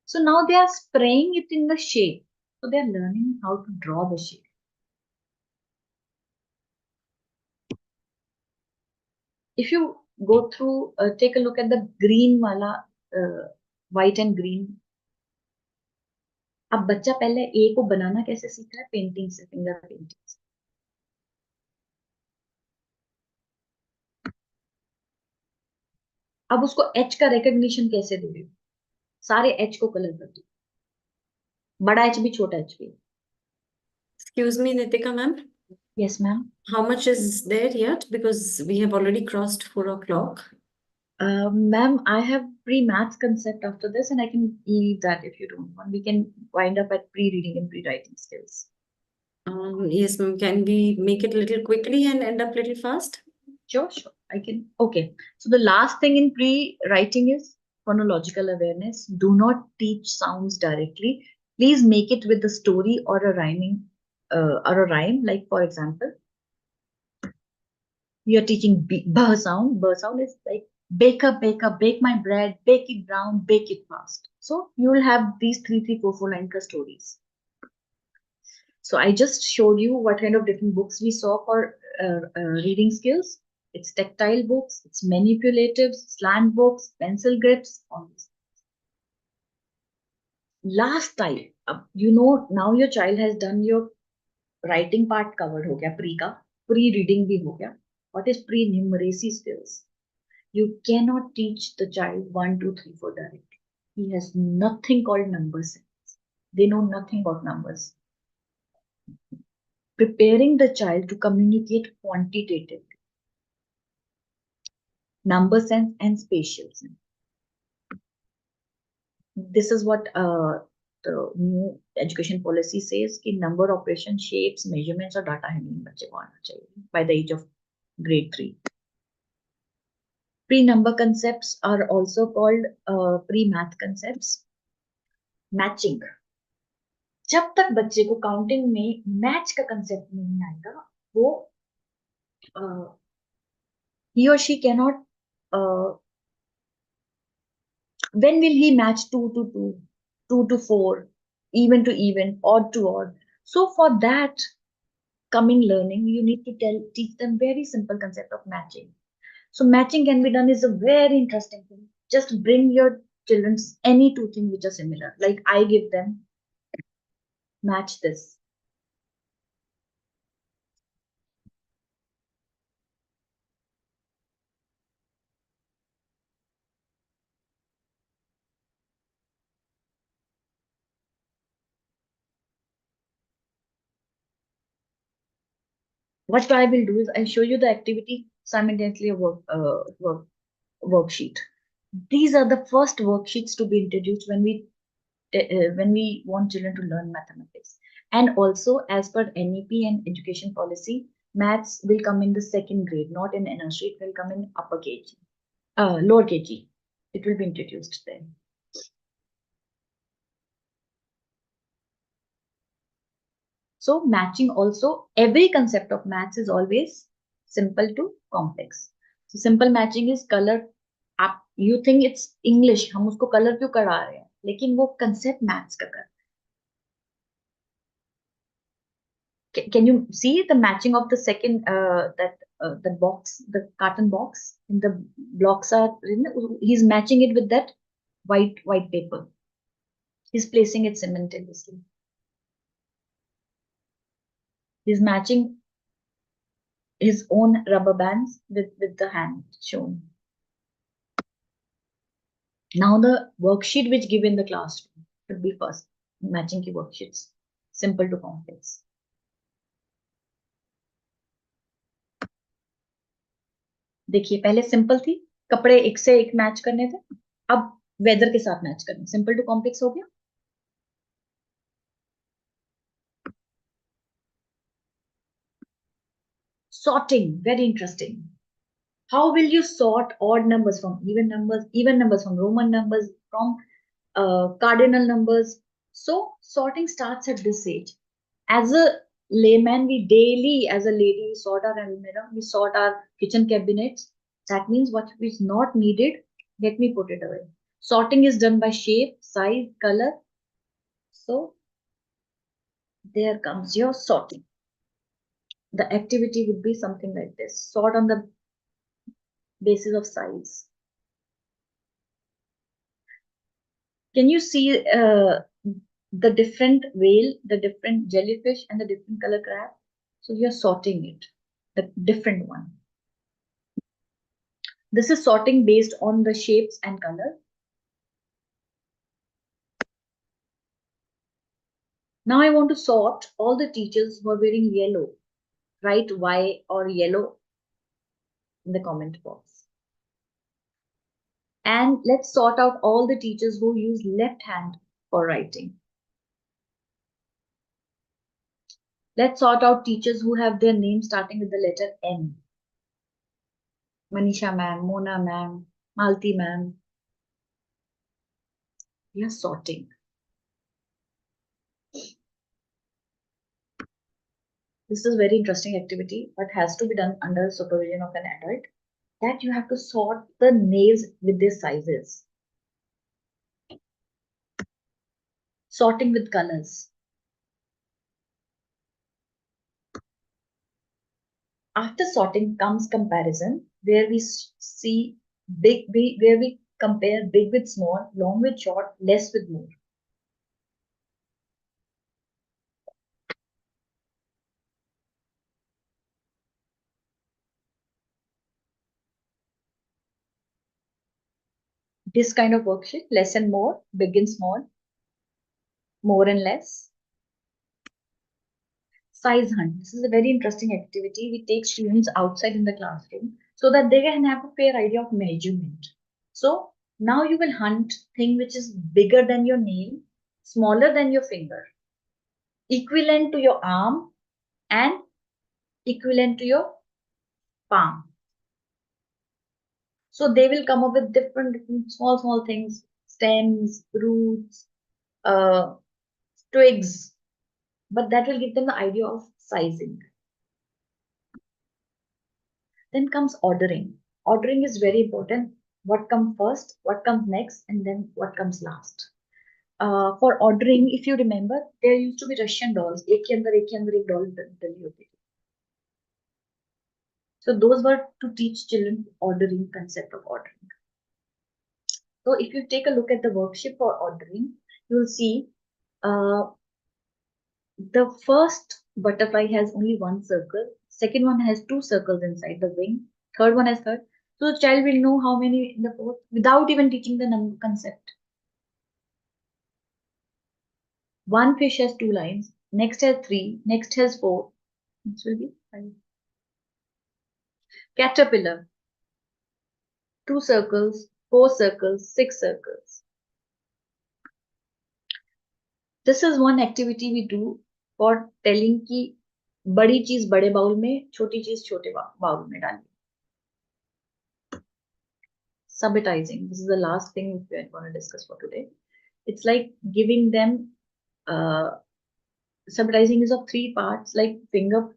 So now they are spraying it in the shape. So they are learning how to draw the shape. If you go through, take a look at the green wala, white and green. अब बच्चा पहले ए को बनाना कैसे सीखा है? Painting से, finger painting से. अब उसको एच का रिकग्निशन कैसे दे रहे हो? सारे एच को कलर कर दो, बड़ा एच भी छोटा एच भी.
Excuse me, Nitika ma'am.
Yes, ma'am.
How much is there yet? Because we have already crossed 4 o'clock.
Ma'am, I have pre-maths concept after this, and I can leave that if you don't want. We can wind up at pre-reading and pre-writing skills.
Yes, ma'am. Can we make it a little quickly and end up a little fast?
Sure, sure. I can. Okay. So the last thing in pre-writing is phonological awareness. Do not teach sounds directly. Please make it with a story or a rhyming, or a rhyme. Like for example, you are teaching b sound. B sound is like baker, baker, bake my bread, bake it brown, bake it fast. So you will have these three, 4 line stories. So I just showed you what kind of different books we saw for reading skills. It's tactile books, it's manipulatives, slant books, pencil grips, all this. Last time, now your child has done your writing part covered ho gaya, pre-reading bhi ho gaya. What is pre-numeracy skills? You cannot teach the child 1, 2, 3, 4 directly. He has nothing called numbers. They know nothing about numbers. Preparing the child to communicate quantitatively. Number sense and spatial sense. This is what the new education policy says कि number operation shapes measurements और data handling बच्चे को आना चाहिए by the age of grade 3. Pre-number concepts are also called pre-math concepts. Matching. जब तक बच्चे को काउंटिंग में मैच का कंसेप्ट नहीं आएगा, वो he or she cannot. When will he match 2 to 2, 2 to 4, even to even, odd to odd? So for that coming learning, you need to teach them very simple concept of matching. So matching can be done is a very interesting thing. Just bring your children any two things which are similar. Like I give them match this. What I will do is I show you the activity simultaneously a worksheet. These are the first worksheets to be introduced when we want children to learn mathematics. And also, as per NEP and education policy, maths will come in the second grade, not in nursery. It will come in upper KG, lower KG. It will be introduced then. So matching also, every concept of maths is always simple to complex. So simple matching is color. You think it's English, हम उसको color क्यों करा रहे हैं? लेकिन वो concept maths का कर. Can you see the matching of the second the box, the carton box, and the blocks are he's matching it with that white paper. He's placing it simultaneously. He's matching his own rubber bands with the hand shown. Now the worksheet which given in the classroom should be first. Matching की worksheets, simple to complex. देखिए पहले simple थी, कपड़े एक से एक match करने थे, अब वेदर के साथ मैच करने, सिंपल टू कॉम्प्लेक्स हो गया। Sorting, very interesting. How will you sort odd numbers from even numbers from Roman numbers, from cardinal numbers? So sorting starts at this age. As a layman, we daily, as a lady, we sort our almirah, we sort our kitchen cabinets. That means what is not needed, let me put it away. Sorting is done by shape, size, color. So there comes your sorting. The activity would be something like this: sort on the basis of size. Can you see the different whale, the different jellyfish, and the different color crab? So you're sorting it, the different one. This is sorting based on the shapes and color. Now I want to sort all the teachers who are wearing yellow. Write Y or yellow in the comment box. And let's sort out all the teachers who use left hand for writing. Let's sort out teachers who have their name starting with the letter M. Manisha ma'am, Mona ma'am, Malti ma'am. We are sorting. This is a very interesting activity, but has to be done under supervision of an adult. That you have to sort the nails with their sizes. Sorting with colors. After sorting comes comparison, where we see where we compare big with small, long with short, less with more. This kind of worksheet, less and more, big and small, more and less. Size hunt. This is a very interesting activity. We take students outside in the classroom so that they can have a fair idea of measurement. So now you will hunt thing which is bigger than your nail, smaller than your finger, equivalent to your arm, and equivalent to your palm. So they will come up with different small things, stems, roots, uh, twigs, but that will give them the idea of sizing. Then comes ordering. Ordering is very important. What comes first, what comes next, and then what comes last. For ordering, if you remember, there used to be Russian dolls. एक के अंदर एक doll डली होती थी. So those were to teach children ordering, concept of ordering. So if you take a look at the worksheet for ordering, you will see the first butterfly has only one circle. Second one has two circles inside the wing. Third one has third. So the child will know how many in the fourth without even teaching the number concept. One fish has two lines. Next has three. Next has four. This will be five. Caterpillar. Two circles, four circles, six circles. This is one activity we do for telling कि बड़ी चीज बड़े bowl में, छोटी चीज छोटे bowl में डालिए. Subitizing. This is the last thing we are going to discuss for today. It's like giving them subitizing is of three parts, like finger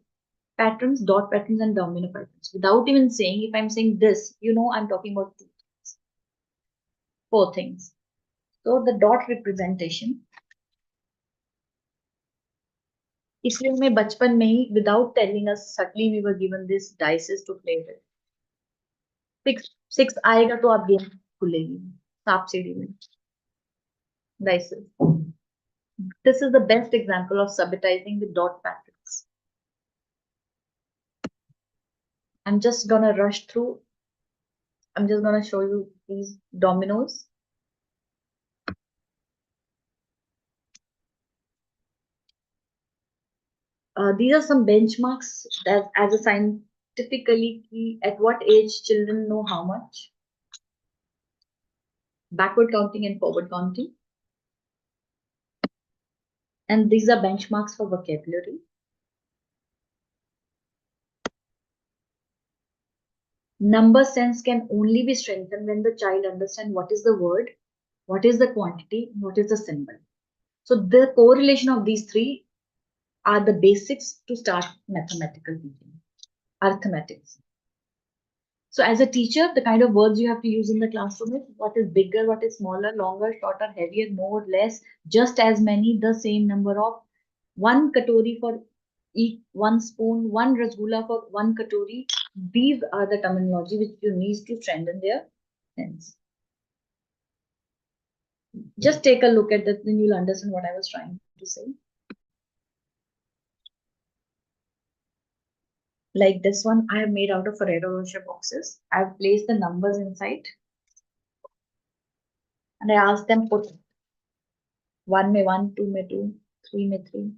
patterns, dot patterns, and domino patterns. Without even saying, if I'm saying this, you know I'm talking about two things, four things. So the dot representation. इसलिए हमें बचपन में ही, without telling us, subtly we were given this dices to play with. Six आएगा तो आप game खुलेगी सांप सीढ़ी में. Dices. This is the best example of subitizing with dot patterns. I'm just gonna rush through. I'm just gonna show you these dominoes. These are some benchmarks that, as a scientifically key, at what age children know how much? Backward counting and forward counting. And these are benchmarks for vocabulary. Number sense can only be strengthened when the child understands what is the word, what is the quantity, what is the symbol. So the correlation of these three are the basics to start mathematical teaching, arithmetics. So as a teacher, the kind of words you have to use in the classroom is what is bigger, what is smaller, longer, shorter, heavier, more, less, just as many, the same number of, one katori for each, one spoon, one rasgulla for one katori. These are the terminology which you need to strengthen their sense. Just take a look at that, then you'll understand what I was trying to say. Like this one, I have made out of Ferrero Rocher boxes. I've placed the numbers inside and I asked them put one में one, two में two, three में three.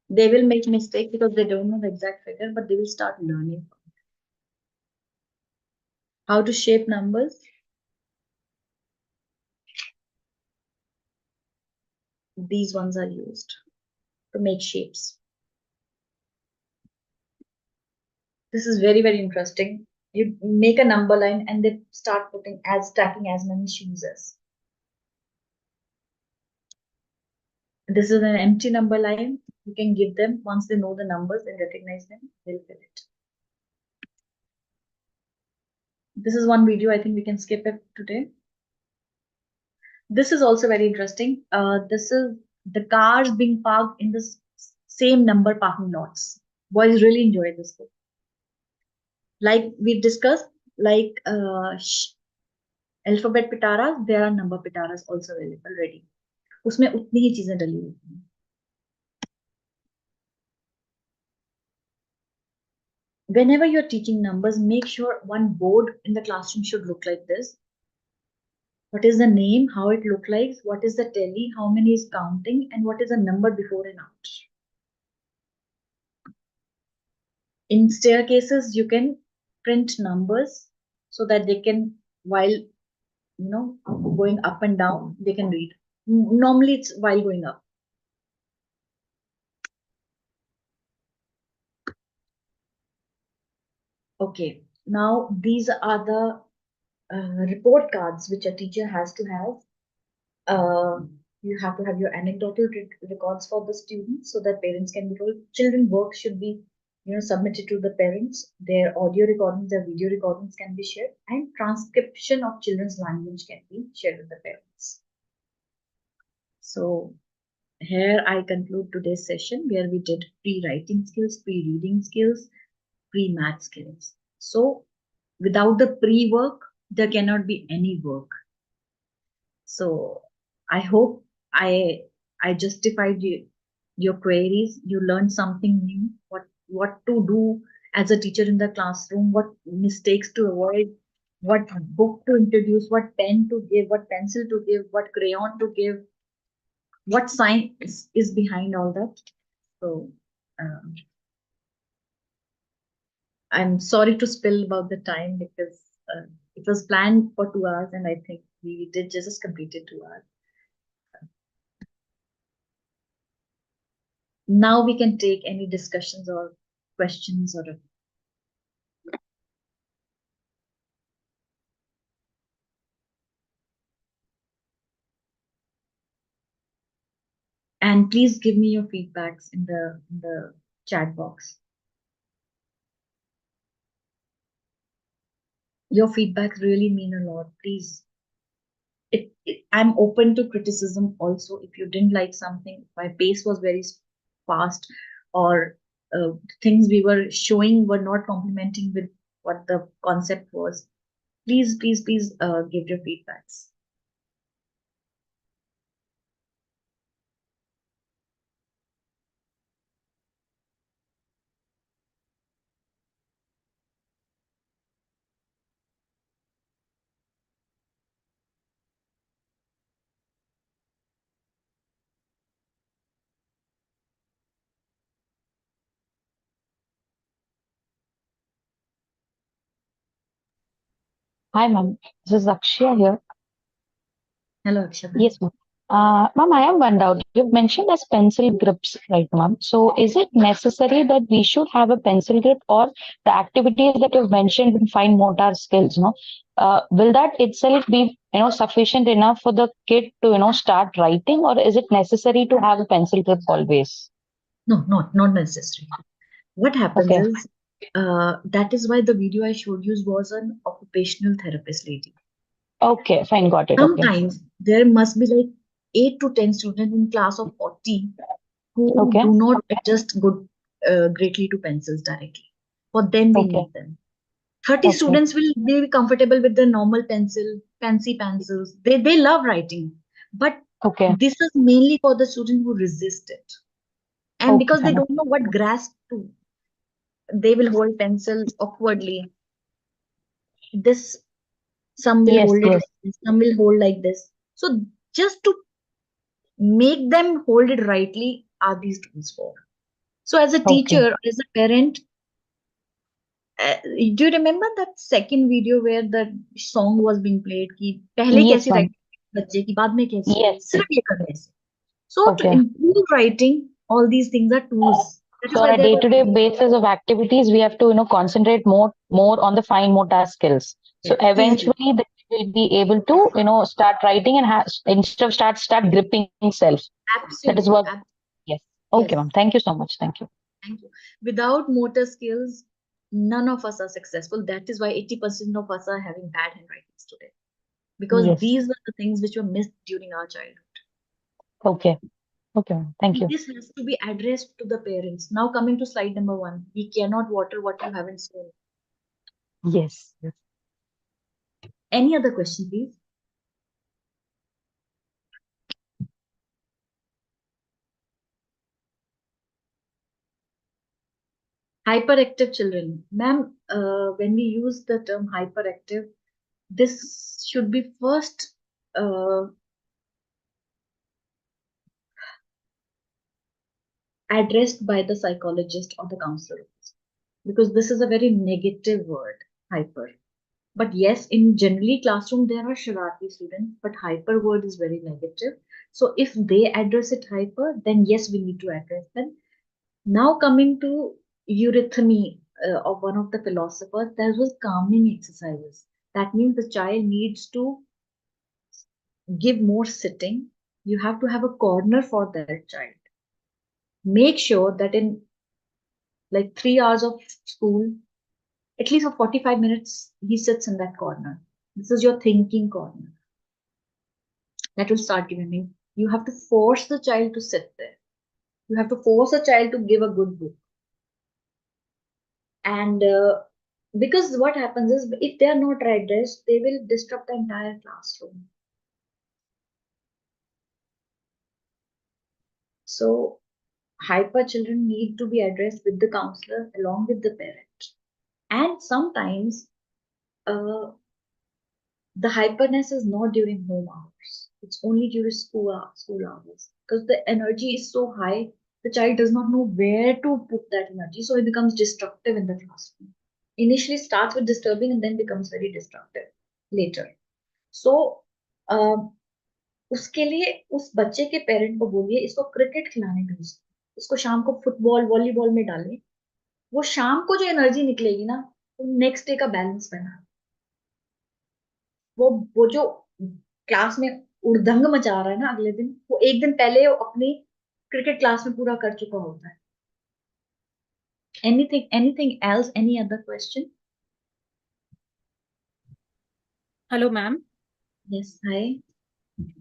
They will make mistake because they don't know the exact figure, but they will start learning how to shape numbers. These ones are used to make shapes. This is very, very interesting. You make a number line and they start putting as stacking as many shoes as. This is an empty number line. You can give them once they know the numbers and recognize them, they'll fill it. This is one video. I think we can skip it today. This is also very interesting. This is the cars being parked in the same number parking lots. Boys really enjoy this book. Like we discussed, like alphabet pitaras, there are number pitaras also available ready. उसमें उतनी ही चीजें डली होती हैं. Whenever you're teaching numbers, make sure one board in the classroom should look like this. What is the name, how it look like, what is the tally, how many is counting, and what is the number before and after. In staircases, you can print numbers so that they can, while going up and down, they can read. Normally, it's while going up. Okay, now these are the report cards which a teacher has to have. You have to have your anecdotal records for the students so that parents can be told. Children work should be submitted to the parents. Their audio recordings, their video recordings can be shared, and transcription of children's language can be shared with the parents. So here I conclude today's session where we did pre-writing skills, pre-reading skills, pre-math skills. So without the pre-work, there cannot be any work. So I hope I justified your queries. You learned something new. What to do as a teacher in the classroom? What mistakes to avoid? What book to introduce? What pen to give? What pencil to give? What crayon to give? What science is behind all that? So I'm sorry to spill about the time because it was planned for 2 hours and I think we did just completed 2 hours. Now we can take any discussions or questions or and please give me your feedbacks in the chat box. Your feedbacks really mean a lot. Please. I'm open to criticism also. If you didn't like something, my pace was very fast, or things we were showing were not complementing with what the concept was. Please give your feedbacks.
Hi, ma'am. This is Akshya here.
Hello, Akshata.
Yes, ma'am. Ma'am, I have one doubt. You've mentioned as pencil grips, right, ma'am? So, is it necessary that we should have a pencil grip, or the activities that you've mentioned in fine motor skills, will that itself be, sufficient enough for the kid to, start writing, or is it necessary to have a pencil grip always?
No, not necessary. What happens
Okay.
is, that is why the video I showed you was an occupational therapist lady.
Okay, fine, got it. Okay.
Sometimes there must be like 8 to 10 students in class of 40 who
Okay.
do not adjust greatly to pencils directly. For them, we
Okay.
need them. 30
Okay.
students will be comfortable with the normal pencil, fancy pencils. They love writing. But
Okay.
this is mainly for the student who resist it. And
Okay,
because they
fine.
don't know what grasp to, they will hold pencils awkwardly. This, some will
Yes,
hold it
yes.
like this, some will hold like this. So just to make them hold it rightly are these tools for. So as a
Okay.
teacher, as a parent, do you remember that second video where the song was being played कि पहले
Yes,
कैसी
ma'am.
writing बच्चे की बाद में कैसी
Yes, yes.
सिर्फ ये करने से. So to
Okay.
improve writing, all these things are tools. That is
So
why
on a
they
day-to-day
are
basis of activities, we have to, concentrate more on the fine motor skills. So
easy.
eventually they will be able to, start writing and instead of start gripping self. That is
Absolutely.
what, yes. Okay,
Yes.
ma'am. Thank you so much. Thank you.
Thank you. Without motor skills, none of us are successful. That is why 80% of us are having bad handwritings today. Because
Yes.
these were the things which were missed during our childhood.
Okay. Okay, ma'am. Thank you.
This has to be addressed to the parents. Now coming to slide number 1. We cannot water what you haven't sown.
Yes. Yes.
Any other question, please? Hyperactive children. Ma'am, when we use the term hyperactive, this should be first addressed by the psychologist or the counselor, because this is a very negative word, hyper. But yes, in generally classroom there are sharati students, but hyper word is very negative. So if they address it hyper, then yes, we need to address them. Now coming to eurythmy of one of the philosophers, there was calming exercises. That means the child needs to give more sitting. You have to have a corner for that child. Make sure that in like 3 hours of school, at least for 45 minutes, he sits in that corner. This is your thinking corner. That will start giving me. You have to force the child to sit there. You have to force a child to give a good book. And because what happens is, if they are not right dressed, they will disrupt the entire classroom. So hyper children need to be addressed with the counselor along with the parent. And sometimes the hyperness is not during home hours. It's only during school hours. Because the energy is so high, the child does not know where to put that energy. So it becomes destructive in the classroom. Initially starts with disturbing and then becomes very destructive later. So उसके लिए उस बच्चे के parent को बोलिए इसको cricket खिलाने भेजिए, इसको शाम को फुटबॉल वॉलीबॉल में डालें. वो शाम को जो एनर्जी निकलेगी ना, वो नेक्स्ट डे का बैलेंस बना. वो जो क्लास में उड़दंग मचा रहा है ना अगले दिन, वो एक दिन पहले वो अपनी क्रिकेट क्लास में पूरा कर चुका होता है. Anything else? Any other question?
Hello, ma'am.
Yes, hi.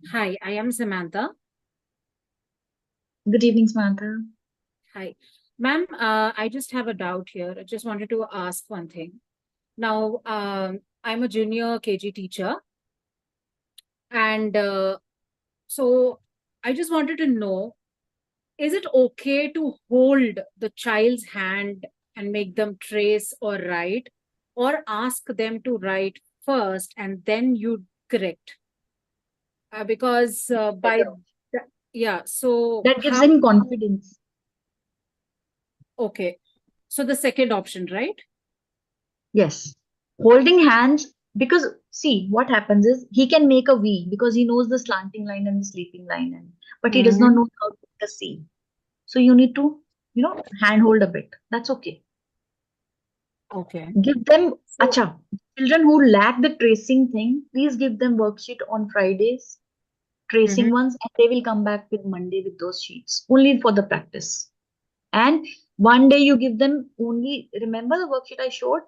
Hi, I am Samantha.
Good evening, Samantha.
Hi. Ma'am, I just have a doubt here. I just wanted to ask one thing. Now, I'm a junior KG teacher. And so I just wanted to know, is it okay to hold the child's hand and make them trace or write, or ask them to write first and then you correct? Because by yeah, so
That gives
how?
him confidence.
Okay, so the second option, right?
Yes. Holding hands Because see, what happens is he can make a V because he knows the slanting line and the sleeping line, but he does not know how to make a C. So you need to, handhold a bit. That's okay.
Okay.
Give them,
So,
acha, children who lack the tracing thing, please give them worksheet on Fridays, tracing ones, and they will come back with Monday with those sheets only for the practice. And one day you give them only, remember the worksheet I showed?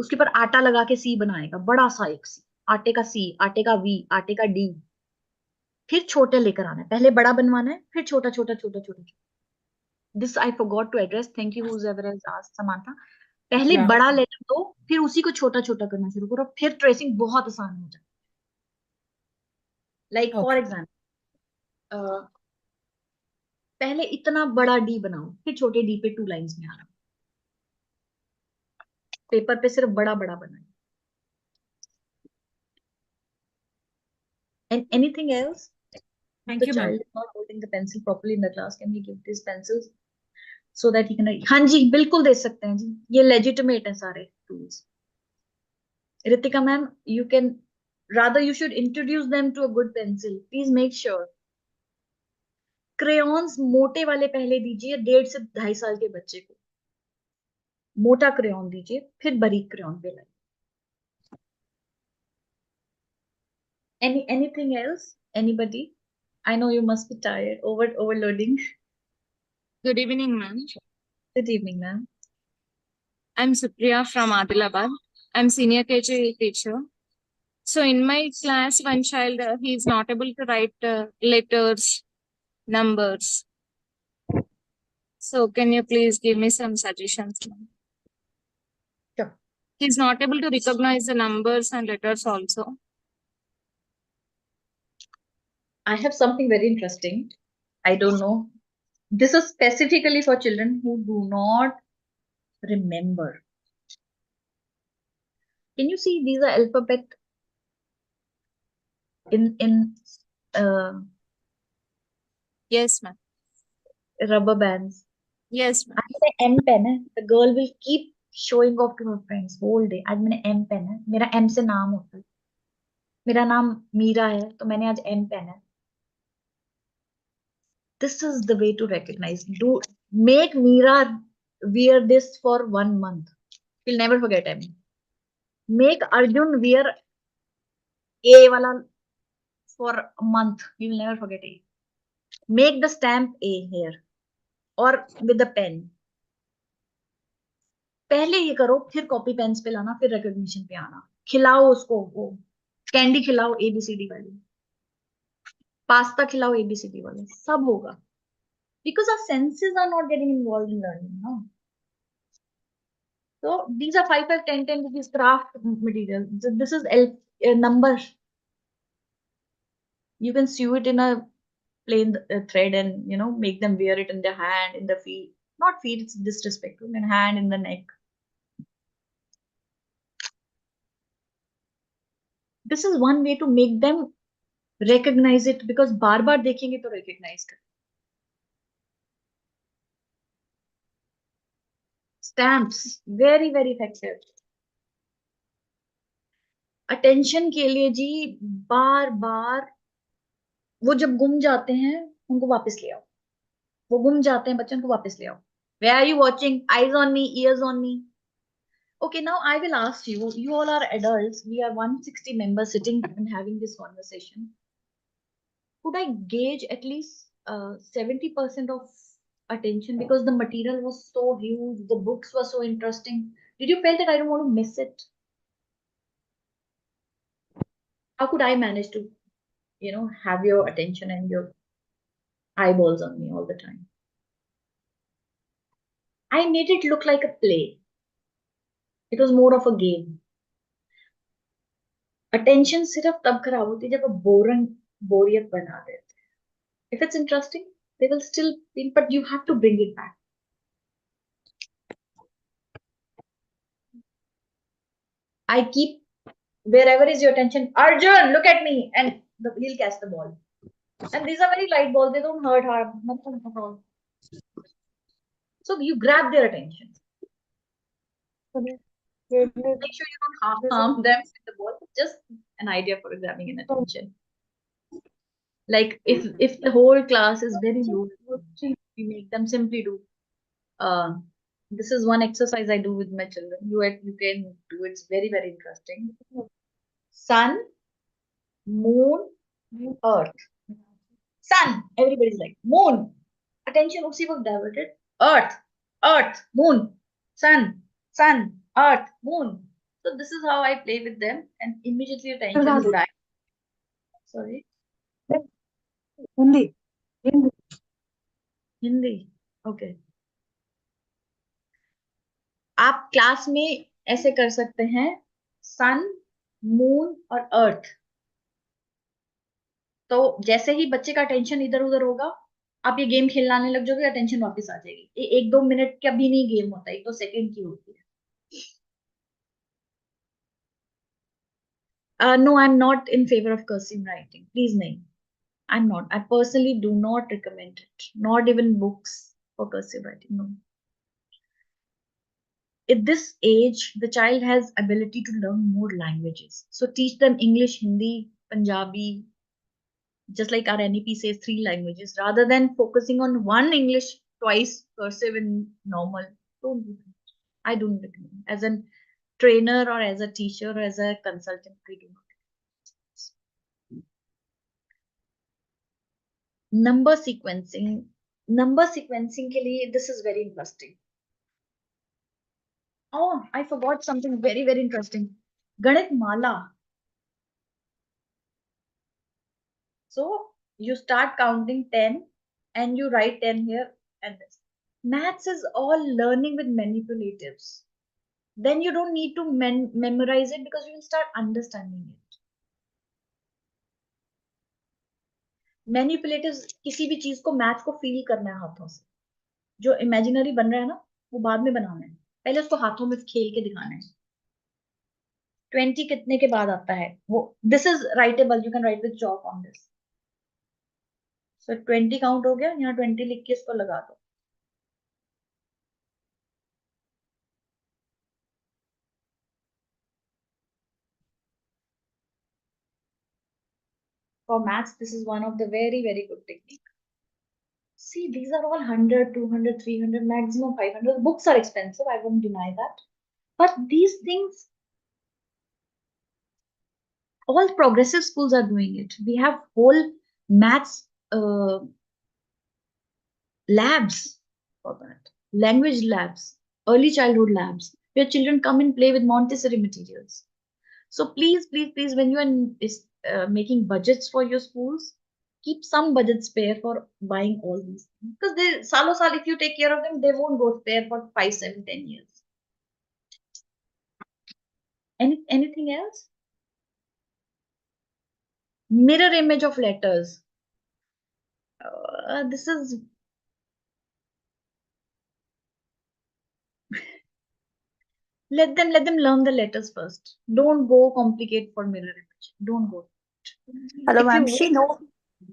उसके ऊपर आटा लगा के सी बनाएगा, बड़ा सा एक सी, आटे का सी, आटे का वी, आटे का डी, फिर छोटे लेकर आना है, पहले बड़ा बनवाना है, फिर छोटा छोटा छोटा छोटा। This I forgot to address, thank you whoever has asked, Samantha. पहले
yeah.
बड़ा लेटर दो, फिर उसी को छोटा छोटा करना शुरू करो, फिर ट्रेसिंग बहुत आसान हो जाए। Like for
Okay.
एग्जाम्पल, पहले इतना बड़ा डी बनाओ, फिर छोटे डी पे 2 लाइंस में आना, पेपर पे सिर्फ बड़ा बड़ा बनाए। And anything else?
Thank
The
you, ma'am.
child is not holding the pencil properly in the class. Can we give these pencils so that he can? हाँ जी, बिल्कुल दे सकते हैं जी, ये legitimate है सारे tools. Ritika ma'am, you can, rather you should introduce them to a good pencil. Please make sure. Crayons मोटे वाले पहले दीजिए 1.5 से 2.5 साल के बच्चे को, मोटा क्रेयॉन दीजिए, फिर बारीक क्रेयॉन पे लाइए। Anything else? Anybody? I know you must be tired, overloading.
Good evening, ma'am.
Good evening, ma'am.
I'm Supriya from Adilabad. I'm senior KG teacher. So in my class, one child, he is not able to write letters, numbers. So can you please give me some suggestions, ma'am?
Sure.
He's not able to recognize the numbers and letters also.
I have something very interesting. I don't know. This is specifically for children who do not remember. Can you see these are alphabet in uh,
Yes, ma'am.
rubber bands?
Yes, ma'am.
आज मैंने M pen है. The girl will keep showing off to her friends whole day. आज मैंने M pen है. मेरा M से नाम होता है. मेरा नाम मीरा है, तो मैंने आज M pen है. This is the way to recognize. Do make Meera wear this for 1 month. She'll never forget M. Make Arjun wear A wala for a month. You'll never forget A. Make the stamp A here or with the pen. पहले ये करो, फिर copy pens पे लाना, फिर recognition पे आना। खिलाओ उसको, वो कैंडी खिलाओ ABCD वाली, पास्ता खिलाओ ABCD वाला, सब होगा। Because our senses are not getting involved in learning, no? So these are 5, 5, 10, 10 rupees craft material. This is a number. You can sew it in a plain thread and make them wear it in their hand, in the feet. Not feet, it's disrespectful. In hand, in the neck. This is one way to make them recognize it, because बार बार देखेंगे तो recognize कर. Stamps, very very effective. Attention के लिए जी, बार बार वो जब गुम जाते हैं उनको वापस ले आओ. वो गुम जाते हैं बच्चों को वापस ले आओ. Where are you watching? Eyes on me, ears on me. Okay, now I will ask you. You all are adults. We are 160 members sitting and having this conversation. Could I gauge at least 70% of attention, because the material was so huge, the books were so interesting? Did you feel that I don't want to miss it? How could I manage to, have your attention and your eyeballs on me all the time? I made it look like a play. It was more of a game. Attention सिर्फ तब खराब होती है जब आप बोरियत बना देते हैं. If it's interesting, they will still be, but you have to bring it back. I keep, wherever is your attention, Arjun, look at me, and he'll catch the ball. And these are very light balls, they don't hurt hard, nothing at all. So you grab their attention. Make sure you don't harm them with the ball. Just an idea for examining an attention. Like if the whole class is very low, we make them simply do. This is one exercise I do with my children. You can do. It's very very interesting. Sun, moon, earth. Sun. Everybody's like moon. Attention उसी वक्त diverted. Earth, earth, moon, sun, sun, earth, moon. So this is how I play with them, and immediately attention is back. Sorry.
Hindi.
Hindi okay आप class में ऐसे कर सकते हैं sun moon और अर्थ तो जैसे ही बच्चे का अटेंशन इधर उधर होगा आप ये गेम खेलने लग जाओगे अटेंशन वापस आ जाएगी एक दो मिनट का भी नहीं गेम होता है तो सेकंड की होती है No, I'm not in favor of cursive writing. Please, nahi. I'm not. I personally do not recommend it. Not even books for cursive writing. No. At this age, the child has ability to learn more languages. So teach them English, Hindi, Punjabi, just like our NEP says 3 languages, rather than focusing on one English, twice cursive and normal. Don't do that. I don't recommend. As a trainer or as a teacher or as a consultant, we do not. Number sequencing के लिए this is very interesting. Oh, I forgot something very very interesting. Ganit mala. So you start counting 10 and you write 10 here and this. Maths is all learning with manipulatives. Then you don't need to memorize it because you will start understanding it. Manipulative किसी भी चीज को maths को feel करना है हाथों से जो इमेजिनरी बन रहा है ना वो बाद में बनाना है पहले उसको हाथों में खेल के दिखाना है 20 कितने के बाद आता है वो this is writable you can write with chalk on this so 20 count हो गया यहाँ 20 लिख के इसको लगा दो For maths, this is one of the very, very good technique. See, these are all 100, 200, 300, maximum 500. Books are expensive, I won't deny that. But these things, all progressive schools are doing it. We have whole maths labs for that. Language labs, early childhood labs, where children come and play with Montessori materials. So please, please, please, when you are making budgets for your schools, keep some budget spare for buying all these things. Because they, salo sal, if you take care of them, they won't go spare for 5, 7, 10 years. Anything else? Mirror image of letters. This is let them learn the letters first. Don't go complicate for mirror image. Don't go.
Hello,
If
ma'am.
you
She knows.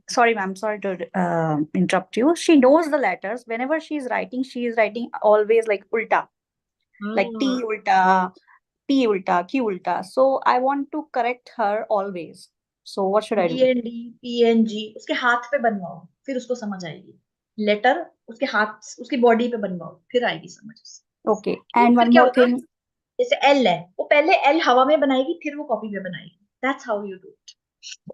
Sorry, ma'am. Sorry to interrupt you. She knows the letters. Whenever she is writing always like ulta, like T ulta, P ulta, Q ulta. So I want to correct her always. So what should I do?
DND, PNG, उसके हाथ पे बनवाओ फिर उसको समझ आएगी letter उसके हाथ उसकी बॉडी पे बनवाओ फिर आएगी समझ
Okay. And one
क्या
more
होगा
thing.
जैसे एल है वो पहले एल हवा में बनाएगी फिर वो कॉपी पे बनाएगी that's how you do it.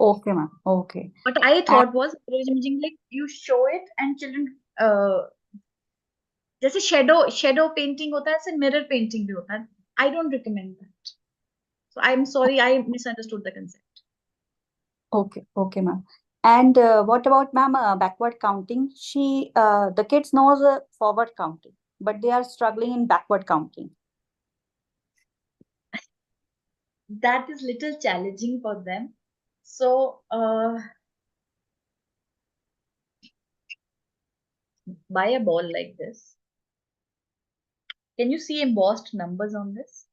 Okay, ma'am. Okay.
What I thought was imaging like you show it and children जैसे शेडो पेंटिंग होता है ऐसे मिरर पेंटिंग भी होता है I don't recommend that. So I'm sorry I misunderstood the concept.
Okay, okay, ma'am. And what about ma'am backward counting? The kids knows forward counting, but they are struggling in backward counting.
That is little challenging for them. So buy a ball like this. Can you see embossed numbers on this?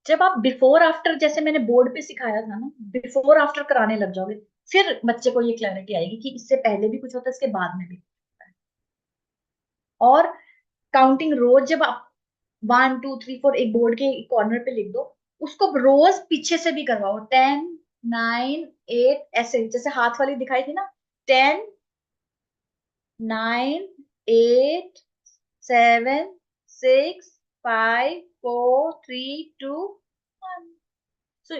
जब आप before after जैसे मैंने board पे सिखाया था ना before after कराने लग जाओगे फिर बच्चे को ये क्लैरिटी आएगी कि इससे पहले भी कुछ होता है इसके बाद में भी होता है और काउंटिंग रोज जब आप 1 2 3 4 एक बोर्ड के कॉर्नर पे लिख दो, उसको रोज पीछे से भी करवाओ, 10 9 8 ऐसे, जैसे हाथ वाली दिखाई थी ना, 10 9 8 7 6 5 4 3 2 1. So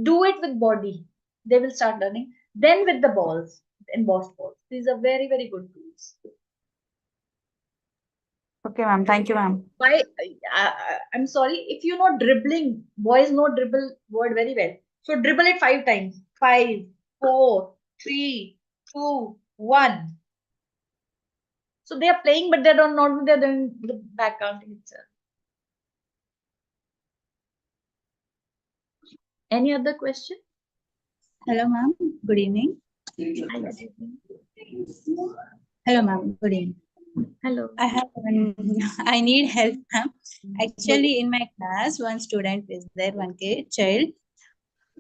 do it with body. They will start learning. Then with the balls, embossed balls. These are very, very good tools.
Okay, ma'am. Thank you, ma'am.
Why? I'm sorry. If you know dribbling, boys know dribble word very well. So dribble it 5 times. 5, 4, 3, 2, 1. So they are playing, but they don't know they're doing the back counting itself. Any other question?
Hello, ma'am. Good evening.
Hi, good evening.
Hello, ma'am. Good evening.
Hello.
I have I need help, ma'am. Actually, in my class, one student is there, one kid, child.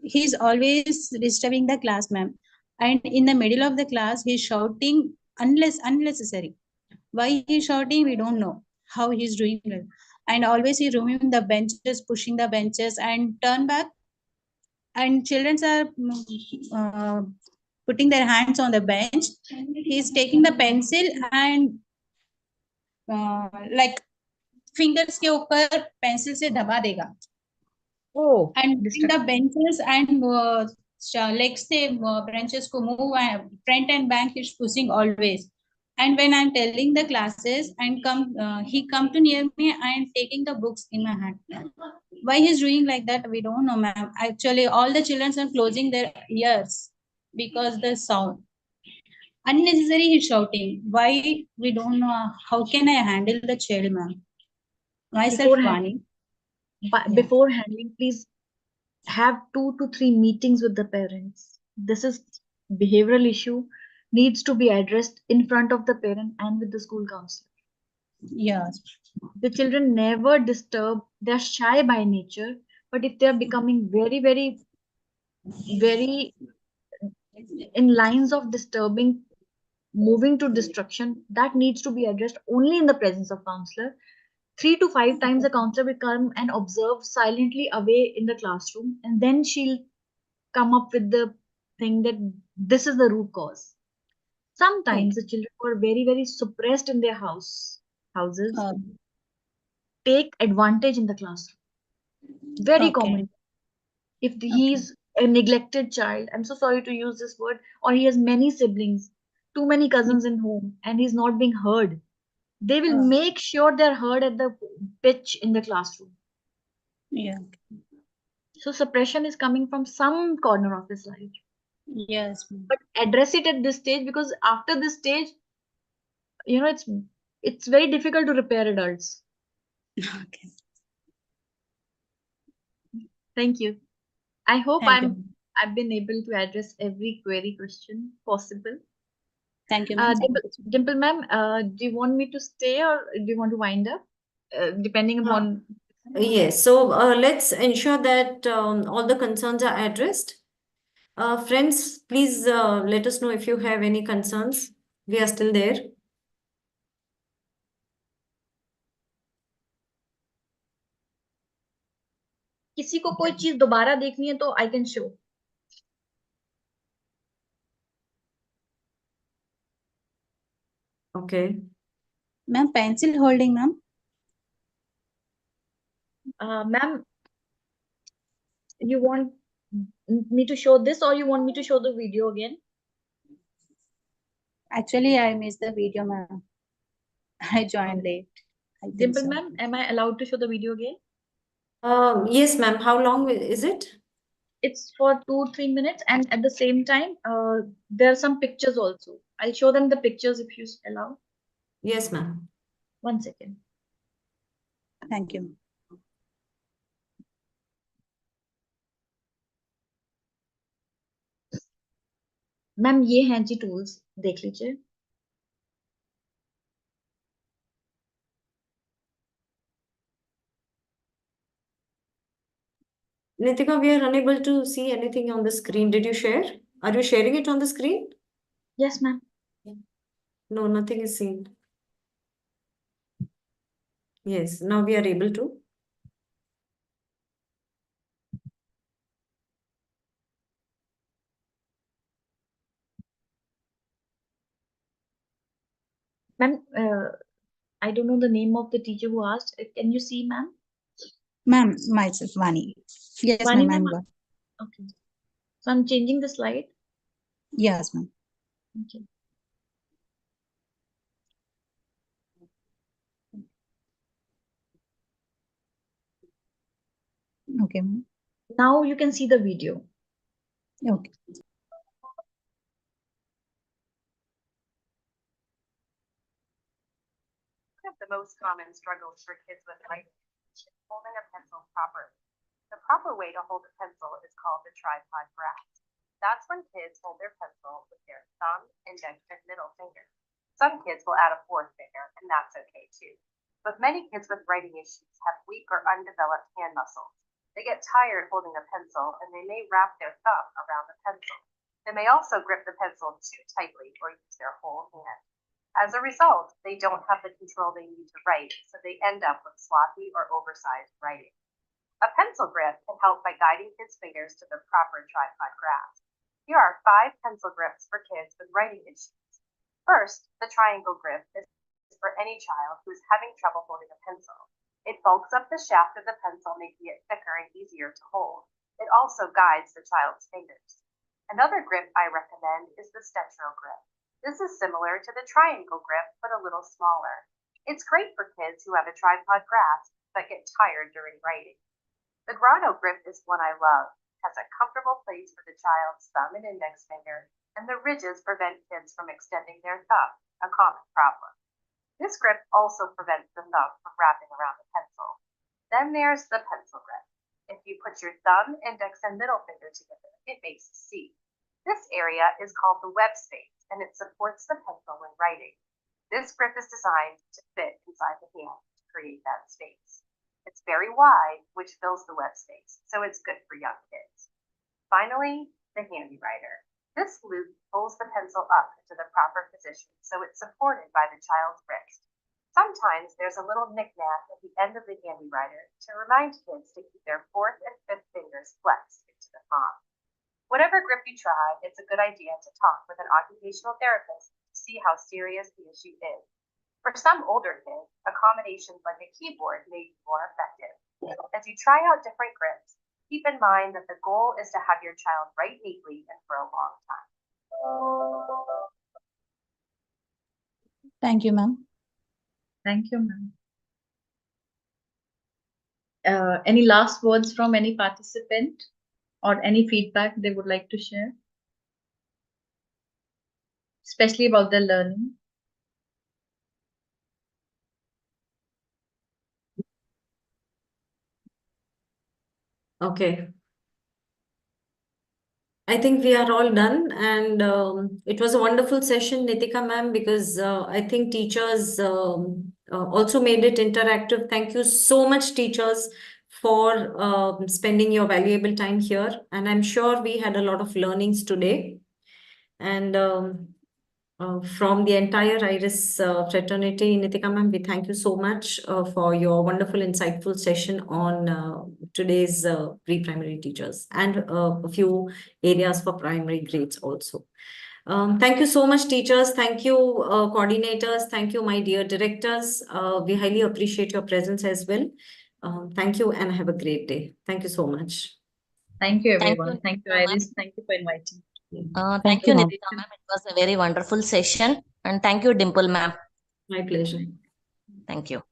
He's always disturbing the class, ma'am. And in the middle of the class, he's shouting unnecessary. Why he's shouting, we don't know. How he's doing it. And always he's removing the benches, pushing the benches, and turn back. And children are putting their hands on the bench. He's taking the pencil and like fingers के ऊपर pencil से दबा देगा.
Oh,
And the benches and legs से branches को move and front and back is pushing always. And when I'm telling the classes and he come to near me and taking the books in my hand. Why he's doing like that, we don't know, ma'am. Actually, all the children are closing their ears because the sound. Unnecessary he's shouting. Why, we don't know. How can I handle the child, ma'am? Myself, Vani.
But before handling, please have 2 to 3 meetings with the parents. This is behavioral issue, needs to be addressed in front of the parent and with the school counselor.
Yes.
The children never disturb, they're shy by nature, but if they're becoming very, very, very in lines of disturbing, moving to destruction, that needs to be addressed only in the presence of counselor. 3 to 5 times the counselor will come and observe silently away in the classroom, and then she'll come up with the thing that this is the root cause. Sometimes the children who are very, very suppressed in their houses take advantage in the classroom. Very common. If he's a neglected child, I'm so sorry to use this word, or he has many siblings, too many cousins in home, and he's not being heard, they will make sure they're heard at the pitch in the classroom.
Yeah.
So suppression is coming from some corner of his life.
Yes.
But address it at this stage, because after this stage, you know, it's very difficult to repair adults.
Okay.
Thank you. I hope
Thank you.
I've been able to address every query question possible.
Thank you, ma'am.
Dimple ma'am, do you want me to stay or do you want to wind up? Depending upon.
Yes, so let's ensure that all the concerns are addressed. Friends, please let us know if you have any concerns. We are still there.
किसी को कोई चीज दोबारा देखनी है तो I can show.
Okay.
Ma'am, pencil holding, ma'am.
Ma'am, you want me to show this or you want me to show the video again?
Actually, I missed the video, ma'am. I joined late.
Dimple ma'am, am I allowed to show the video again?
Yes, ma'am. How long is it?
It's for 2-3 minutes, and at the same time, there are some pictures also. I'll show them the pictures if you allow.
Yes, ma'am.
1 second.
Thank you.
Ma'am ये हैं जी tools, देख लीजिए.
Nitika, we are unable to see anything on the screen. Did you share? Are you sharing it on the screen?
Yes, ma'am.
No, nothing is seen. Yes, now we are able to.
Ma'am, I don't know the name of the teacher who asked. Can you see, ma'am?
Ma'am, myself, Vani. Yes,
Vani,
ma'am,
ma'am. Okay. So I'm changing the slide.
yes, ma'am.
Okay.
Okay, ma'am.
Now you can see the video.
Okay.
One of the most common struggles for kids with writing is holding a pencil properly. The proper way to hold a pencil is called the tripod grasp. That's when kids hold their pencil with their thumb, index, and middle finger. Some kids will add a fourth finger, and that's okay too. But many kids with writing issues have weak or undeveloped hand muscles. They get tired holding a pencil, and they may wrap their thumb around the pencil. They may also grip the pencil too tightly or use their whole hand. As a result, they don't have the control they need to write, so they end up with sloppy or oversized writing. A pencil grip can help by guiding kids' fingers to the proper tripod grasp. Here are 5 pencil grips for kids with writing issues. First, the triangle grip is for any child who is having trouble holding a pencil. It bulks up the shaft of the pencil, making it thicker and easier to hold. It also guides the child's fingers. Another grip I recommend is the Stetro grip. This is similar to the triangle grip, but a little smaller. It's great for kids who have a tripod grasp but get tired during writing. The grotto grip is one I love. It has a comfortable place for the child's thumb and index finger, and the ridges prevent kids from extending their thumb, a common problem. This grip also prevents the thumb from wrapping around the pencil. Then there's the pencil grip. If you put your thumb, index, and middle finger together, it makes a C. This area is called the web space, and it supports the pencil when writing. This grip is designed to fit inside the hand to create that space. It's very wide, which fills the web space, so it's good for young kids. Finally, the handy writer. This loop pulls the pencil up into the proper position, so it's supported by the child's wrist. Sometimes there's a little knick-knack at the end of the handy writer to remind kids to keep their 4th and 5th fingers flexed into the palm. Whatever grip you try, it's a good idea to talk with an occupational therapist to see how serious the issue is. For some older kids, accommodations like a keyboard may be more effective. As you try out different grips, keep in mind that the goal is to have your child write neatly and for a long time.
Thank you, ma'am.
Thank you, ma'am. Any last words from any participant or any feedback they would like to share? Especially about their learning.
Okay. I think we are all done, and it was a wonderful session, Nitika ma'am, because I think teachers also made it interactive. Thank you so much, teachers, for spending your valuable time here. And I'm sure we had a lot of learnings today. And from the entire IRIS fraternity, Nitika ma'am, we thank you so much for your wonderful, insightful session on today's pre-primary teachers and a few areas for primary grades also. Thank you so much, teachers. Thank you, coordinators. Thank you, my dear directors. We highly appreciate your presence as well. Thank you and have a great day. Thank you so much.
Thank you,
Thank you,
everyone. Thank you,
Nitika ma'am.
Iris. Thank you for inviting.
Thank you,
ma'am.
Nitika ma'am. It was a very wonderful session. And thank you, Dimple ma'am.
My pleasure.
Thank you.